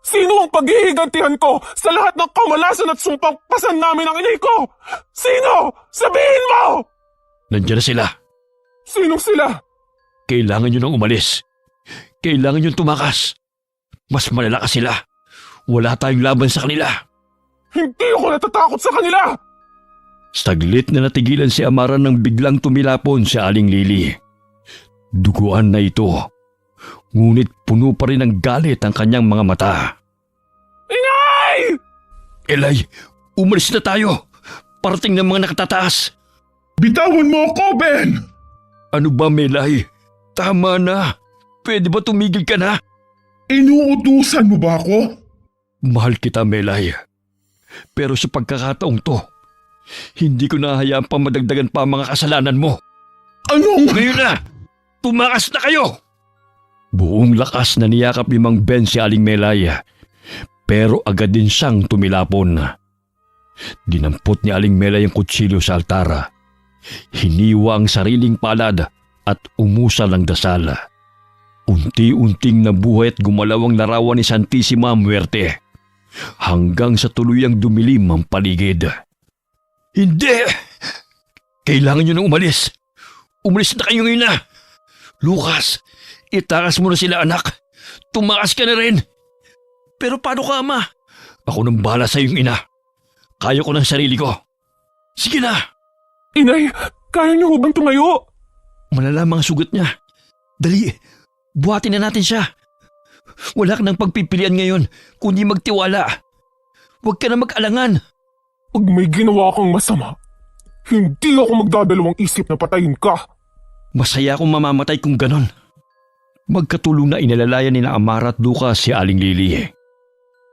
Sino ang paghihigantihan ko sa lahat ng kamalasan at sumpang pasan namin ng inay ko? Sino? Sabihin mo! Nandiyan na sila. Sinong sila? Kailangan nyo nang umalis. Kailangan nyo tumakas. Mas malalakas sila. Wala tayong laban sa kanila. Hindi ako natatakot sa kanila! Saglit na natigilan si Amara nang biglang tumilapon si Aling Lily. Duguan na ito. Ngunit puno pa rin ng galit ang kanyang mga mata. Inay! Elay, umalis na tayo. Parating ng mga nakatataas. Bitawan mo ako, Ben! Ano ba, Melay? Tama na. Pwede ba tumigil ka na? Inuutusan mo ba ako? Mahal kita, Melay. Pero sa pagkakataong to, hindi ko nahayaan pa madagdagan pa ang mga kasalanan mo. Anong? Ngayon na! Tumakas na kayo! Buong lakas na niyakap ni Mang Ben si Aling Melay. Pero agad din siyang tumilapon. Dinampot ni Aling Melay ang kutsilyo sa altara. Hiniwa ang sariling palad at umusal ng dasal. Unti-unting nabuhay at gumalaw ang larawan ni Santissima Muerte hanggang sa tuluyang dumilim ang paligid. Hindi! Kailangan nyo nang umalis. Umalis na kayo ngayon na. Lucas, itakas mo na sila, anak. Tumakas ka na rin. Pero paano ka, Ama? Ako nang bahala sa iyong ina. Kaya ko ng sarili ko. Sige na. Inay, kaya niyo bang tumayo? Malalamang sugat niya. Dali, buhatin na natin siya. Wala ka ng pagpipilian ngayon, kundi magtiwala. Huwag ka na mag-alangan. Pag may ginawa kang masama, hindi ako magdadalawang isip na patayin ka. Masaya akong mamamatay kung ganon. Magkatulong na inalalayan ni na Amara at Lucas si Aling Lily.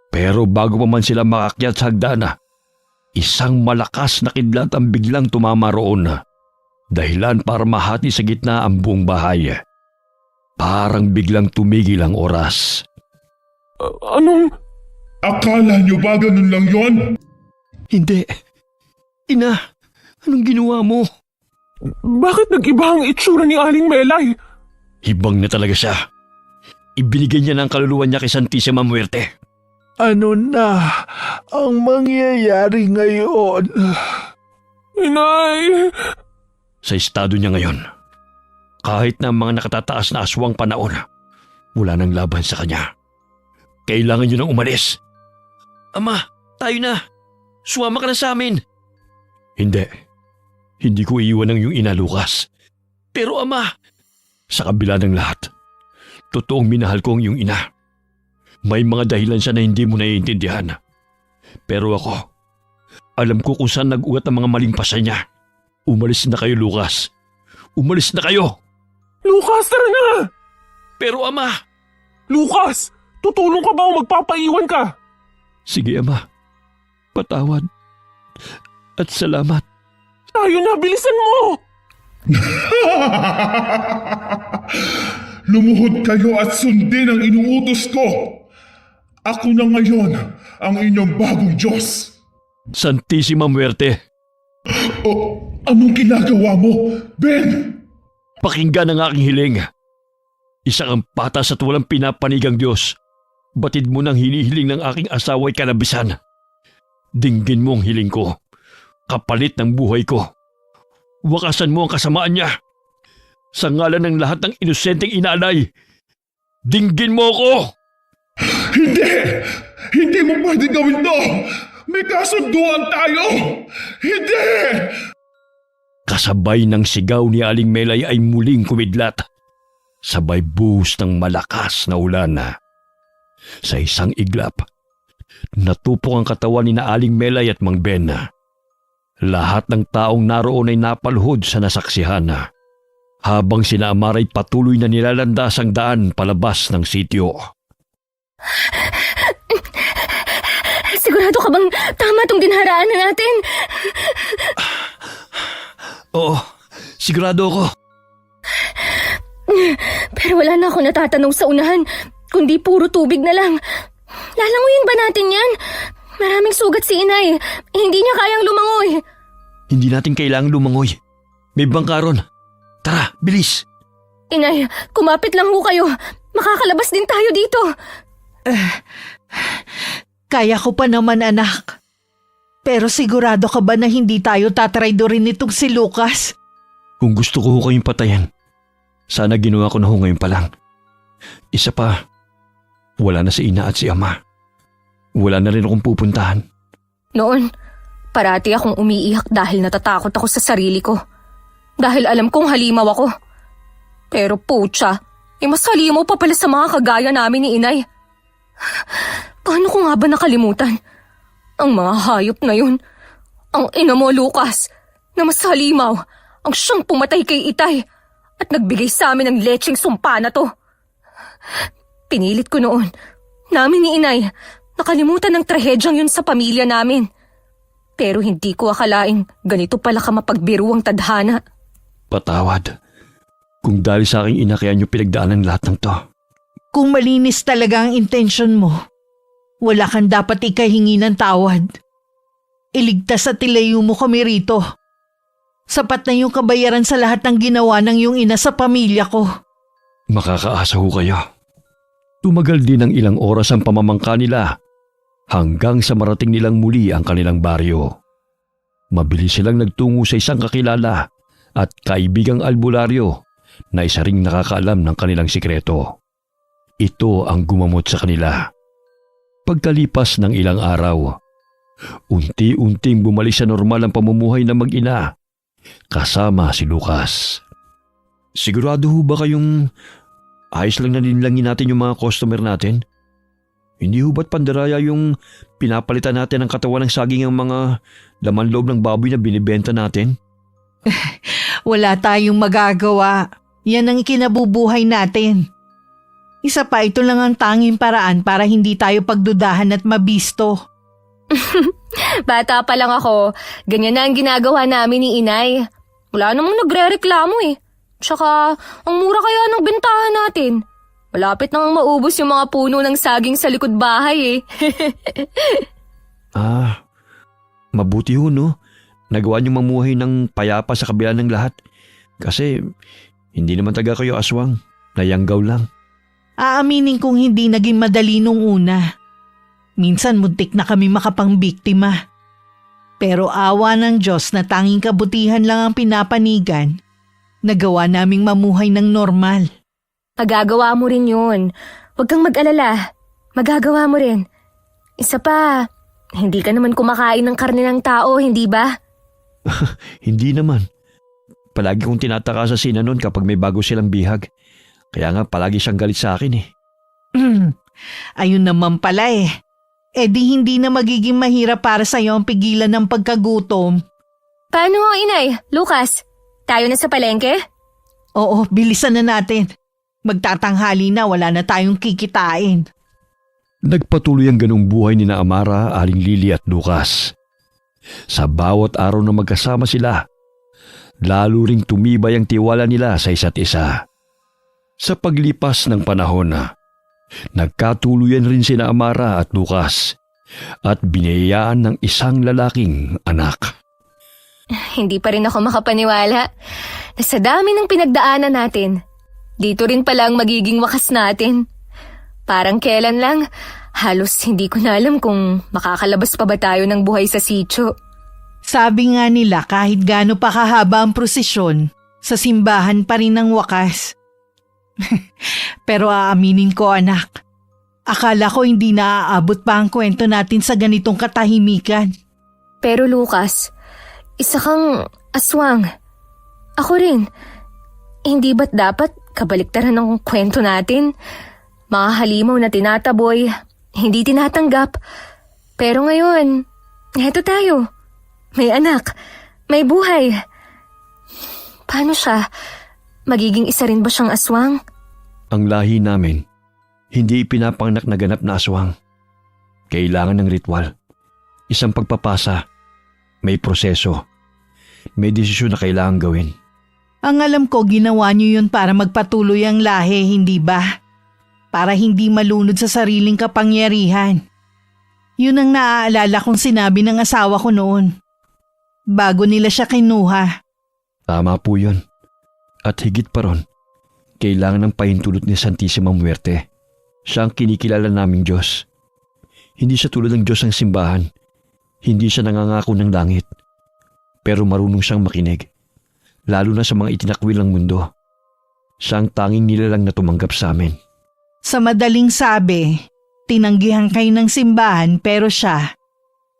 Pero bago pa man sila makakyat sa hagdana, isang malakas na kidlat ang biglang tumama roon. Dahilan para mahati sa gitna ang buong bahay. Parang biglang tumigil ang oras. Anong? Akala niyo ba ganun lang yon? Hindi. Ina, anong ginawa mo? Bakit nag-iba ang itsura ni Aling Melay? Hibang na talaga siya. Ibinigay niya ng kaluluwa niya kay Santissima Muerte. Ano na ang mangyayari ngayon? Inay! Sa estado niya ngayon, kahit na ang mga nakatataas na aswang panahon, wala nang laban sa kanya. Kailangan niyo nang umalis. Ama, tayo na. Sumama ka na sa amin. Hindi. Hindi ko iiwan ang iyong ina, Lucas. Pero Ama, sa kabila ng lahat, totoong minahal ko ang iyong ina. May mga dahilan siya na hindi mo naiintindihan. Pero ako, alam ko kung saan nag-ugat ang mga maling pasay niya. Umalis na kayo, Lucas. Umalis na kayo. Lucas, tara na! Pero Ama... Lucas, tutulong ka ba o magpapaiwan ka? Sige, Ama. Patawad. At salamat. Tayo na, bilisan mo! Lumuhod kayo at sundin ang inuutos ko. Ako na ngayon ang inyong bagong Diyos. Santissima Muerte, O, anong ginagawa mo, Ben? pakinggan ang aking hiling. Isa kang patas at walang pinapanigang Diyos. Batid mo ng hinihiling ng aking asawa'y kanabisan. Dinggin mo ang hiling ko. Kapalit ng buhay ko. Wakasan mo ang kasamaan niya. Sa ngalan ng lahat ng inosenteng inalay, dinggin mo ako! Hindi! Hindi mo pwede gawin to! May kasunduan tayo! Hindi! Kasabay ng sigaw ni Aling Melay ay muling kumidlat. Sabay buhos ng malakas na ulan. Sa isang iglap, natupok ang katawan ni na Aling Melay at Mang Ben. Lahat ng taong naroon ay napalhod sa nasaksihan. Habang sina Amaray patuloy na nilalandas ang daan palabas ng sityo. Sigurado ka bang tama tong dinharaan na natin? Oo, sigurado ako. Pero wala na ako natatanong sa unahan, kundi puro tubig na lang. Lalanguyin ba natin yan? Maraming sugat si inay. Hindi niya kayang lumangoy. Hindi natin kailangang lumangoy. May bangka ron. Tara, bilis. Inay, kumapit lang ho kayo. Makakalabas din tayo dito. Kaya ko pa naman, anak. Pero sigurado ka ba na hindi tayo tatraydorin nitong si Lucas? Kung gusto ko ho kayong patayin, sana ginawa ko na ho ngayon pa lang. Isa pa, wala na si ina at si ama. Wala na rin akong pupuntahan. Noon, parati akong umiiyak dahil natatakot ako sa sarili ko. Dahil alam kong halimaw ako. Pero putya, mas halimaw pa pala sa mga kagaya namin ni inay. Paano ko nga ba nakalimutan? Ang mga hayop na yun. Ang ina mo, Lucas, na mas halimaw ang siyang pumatay kay itay at nagbigay sa amin ng lecheng sumpa na to. Pinilit ko noon, namin ni inay, nakalimutan ng trahedyang yun sa pamilya namin. Pero hindi ko akalaing ganito pala ka mapagbiro ang tadhana. Patawad. Kung dahil sa aking ina kaya niyo pinagdaanan lahat ng to. Kung malinis talaga ang intensyon mo, wala kang dapat ikahingi ng tawad. Iligtas at ilayo mo kami rito. Sapat na yung kabayaran sa lahat ng ginawa ng iyong ina sa pamilya ko. Makakaasa ho kayo. Tumagal din ng ilang oras ang pamamangka nila hanggang sa marating nilang muli ang kanilang baryo. Mabilis silang nagtungo sa isang kakilala at kaibigang albularyo na isa ring nakakaalam ng kanilang sikreto. Ito ang gumamot sa kanila. Pagkalipas ng ilang araw, unti-unting bumalik sa normal ang pamumuhay ng mag-ina kasama si Lucas. Sigurado ho ba kayong ayos lang na ninlangin natin yung mga customer natin? Hindi ho ba't pandaraya yung pinapalitan natin ng katawan ng saging ang mga laman loob ng baboy na binibenta natin? Wala tayong magagawa. Yan ang ikinabubuhay natin. Isa pa, ito lang ang tanging paraan para hindi tayo pagdudahan at mabisto. Bata pa lang ako, ganyan na ang ginagawa namin ni inay. Wala namang nagre-reklamo eh. Tsaka, ang mura kaya ng bentahan natin. Malapit nang maubos yung mga puno ng saging sa likod bahay eh. Mabuti ho no. Nagawa niyong mamuhay ng payapa sa kabila ng lahat. Kasi hindi naman taga kayo aswang. Nayanggaw lang. Aaminin kong hindi naging madali nung una. Minsan muntik na kami makapangbiktima. Pero awa ng Diyos na tanging kabutihan lang ang pinapanigan, nagawa naming mamuhay ng normal. Magagawa mo rin yun. Huwag kang mag-alala. Magagawa mo rin. Isa pa, hindi ka naman kumakain ng karne ng tao, hindi ba? Hindi naman. Palagi kong tinataka sa sina nun kapag may bago silang bihag. Kaya nga palagi siyang galit sa akin eh. Ayun naman pala eh. E di hindi na magiging mahirap para sa'yo ang pigilan ng pagkagutom. Paano ho, inay? Lucas, tayo na sa palengke? Oo, bilisan na natin. Magtatanghali na, wala na tayong kikitain. Nagpatuloy ang ganong buhay ni na Amara, Aling Lily at Lucas. Sa bawat araw na magkasama sila, lalo ring tumibay ang tiwala nila sa isa't isa. Sa paglipas ng panahon, nagkatuluyan rin sina Amara at Lucas at biniyayaan ng isang lalaking anak. Hindi pa rin ako makapaniwala na sa dami ng pinagdaanan natin, dito rin pala ang magiging wakas natin. Parang kailan lang, halos hindi ko na alam kung makakalabas pa ba tayo ng buhay sa sitio. Sabi nga nila kahit gaano pa kahaba ang prosesyon, sa simbahan pa rin ang wakas. Pero aaminin ko anak, akala ko hindi naaabot pa ang kwento natin sa ganitong katahimikan. Pero Lucas, isa kang aswang. Ako rin. Hindi ba't dapat kabaliktaran ng kwento natin? Mga halimaw na tinataboy, hindi tinatanggap. Pero ngayon, eto tayo. May anak, may buhay. Paano siya? Magiging isa rin ba siyang aswang? Ang lahi namin, hindi ipinapanganak na ganap na aswang. Kailangan ng ritual. Isang pagpapasa. May proseso. May desisyon na kailangan gawin. Ang alam ko ginawa niyo yun para magpatuloy ang lahi, hindi ba? Para hindi malunod sa sariling kapangyarihan. Yun ang naaalala kong sinabi ng asawa ko noon. Bago nila siya kinuha. Tama po yun. At higit pa ron, kailangan ng pahintulot ni Santissima Muerte. Siya ang kinikilala naming Diyos. Hindi siya tulad ng Diyos ng simbahan. Hindi siya nangangako ng langit. Pero marunong siyang makinig. Lalo na sa mga itinakwil ng mundo. Siya ang tanging nilalang na tumanggap sa amin. Sa madaling sabi, tinanggihan kayo ng simbahan pero siya,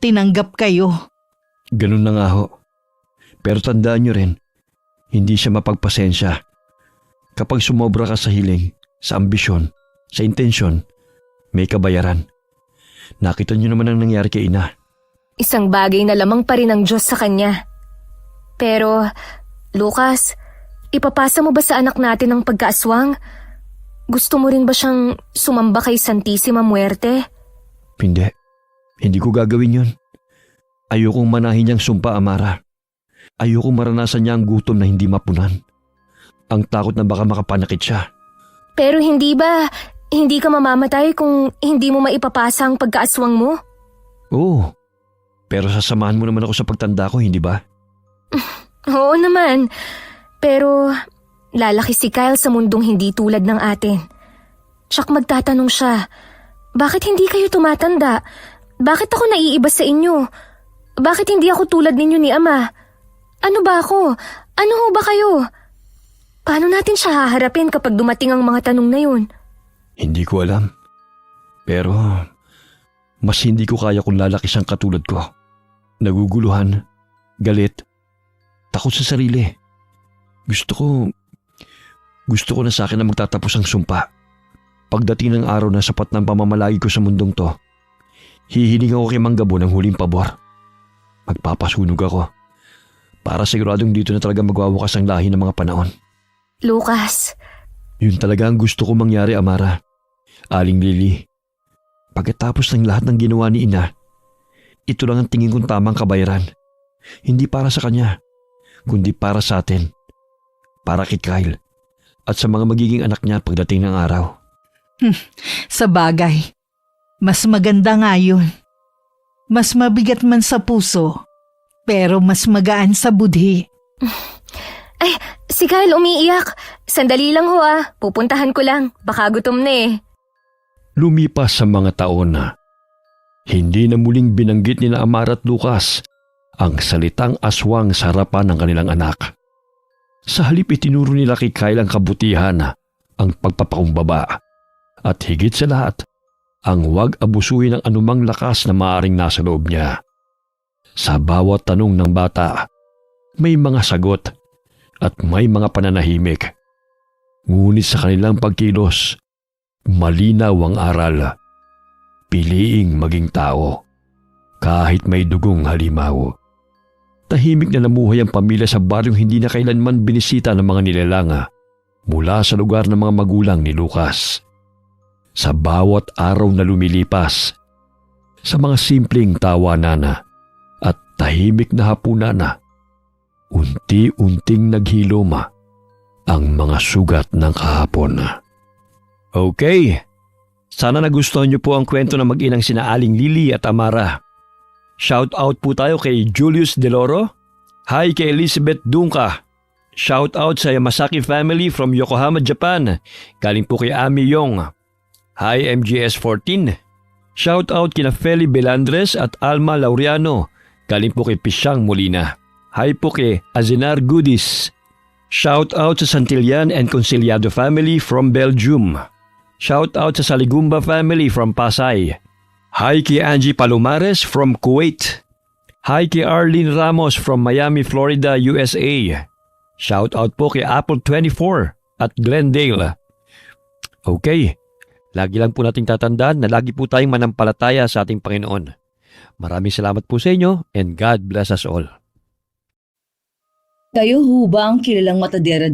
tinanggap kayo. Ganun na nga ho. Pero tandaan niyo rin, hindi siya mapagpasensya. Kapag sumobra ka sa hiling, Sa ambisyon, sa intensyon, may kabayaran. Nakita niyo naman ang nangyari kay ina. Isang bagay na lamang pa rin ang Diyos sa kanya. Pero, Lucas, ipapasa mo ba sa anak natin ang pagkaaswang? Gusto mo rin ba siyang sumamba kay Santissima Muerte? Hindi. Hindi ko gagawin yun. Ayokong manahin niyang sumpa, Amara. Ayokong maranasan niya ang gutom na hindi mapunan. Ang takot na baka makapanakit siya. Pero hindi ka mamamatay kung hindi mo maipapasa ang pagkaaswang mo? Oo. Pero sasamahan mo naman ako sa pagtanda ko, hindi ba? Oo naman. Pero lalaki si Kyle sa mundong hindi tulad ng atin. Tsak magtatanong siya, bakit hindi kayo tumatanda? Bakit ako naiiba sa inyo? Bakit hindi ako tulad ninyo ni Ama? Ano ba ako? Ano ho ba kayo? Paano natin siya haharapin kapag dumating ang mga tanong na yun? Hindi ko alam. Pero mas hindi ko kaya kung lalaki siyang katulad ko. Naguguluhan, galit, takot sa sarili. Gusto ko na sa akin na magtatapos ang sumpa. Pagdating ng araw na sapat ng pamamalagi ko sa mundong to, hihiling ako kay Mang Gabo ng huling pabor. Magpapasunog ako para siguradong dito na talaga magwawakas ang lahi ng mga panahon. Lucas. Yun talaga ang gusto ko mangyari, Amara. Aling Lily, pagkatapos ng lahat ng ginawa ni Ina, ito lang ang tingin kong tamang kabayaran. Hindi para sa kanya, kundi para sa atin. Para kay Kyle at sa mga magiging anak niya pagdating ng araw. Sa bagay, mas maganda nga yun. Mas mabigat man sa puso, pero mas magaan sa budhi. Ay, si Kyle umiiyak. Sandali lang ho pupuntahan ko lang. Baka gutom na eh. Lumipas sa mga taon na hindi na muling binanggit ni na Amara at Lucas ang salitang aswang sa harapan ng kanilang anak. Sa halip itinuro nila kay Kyle ang kabutihan, ang pagpapakumbaba, at higit sa lahat, ang huwag abusuhin ng anumang lakas na maaaring nasa loob niya. Sa bawat tanong ng bata, may mga sagot at may mga pananahimik. Ngunit sa kanilang pagkilos, malinaw ang aral. Piliing maging tao, kahit may dugong halimaw. Tahimik na namuhay ang pamilya sa baryong hindi na kailanman binisita ng mga nilalanga mula sa lugar ng mga magulang ni Lucas. Sa bawat araw na lumilipas, sa mga simpleng tawanan at tahimik na hapunan, unti-unting naghiloma ang mga sugat ng kahapon. Okay, sana nagustuhan niyo po ang kwento ng mag-inang sina Aling Lily at Amara. Shout out po tayo kay Julius Deloro. Hi kay Elizabeth Dunca. Shout out sa Yamasaki family from Yokohama, Japan. Galing po kay Ami Yong. Hi MGS14. Shout out kina Feli Belandres at Alma Laureano. Galing po kay Pisyang Molina. Hi po kay Azenar Goodies. Shout out sa Santillan and Conciliado family from Belgium. Shout out sa Saligumba family from Pasay. Hi kay Angie Palomares from Kuwait. Hi kay Arlene Ramos from Miami, Florida, USA. Shout out po kay Apple24 at Glendale. Okay, lagi lang po nating tatandaan na lagi po tayong manampalataya sa ating Panginoon. Maraming salamat po sa inyo and God bless us all. Kayo ho ba ang kilalang matadera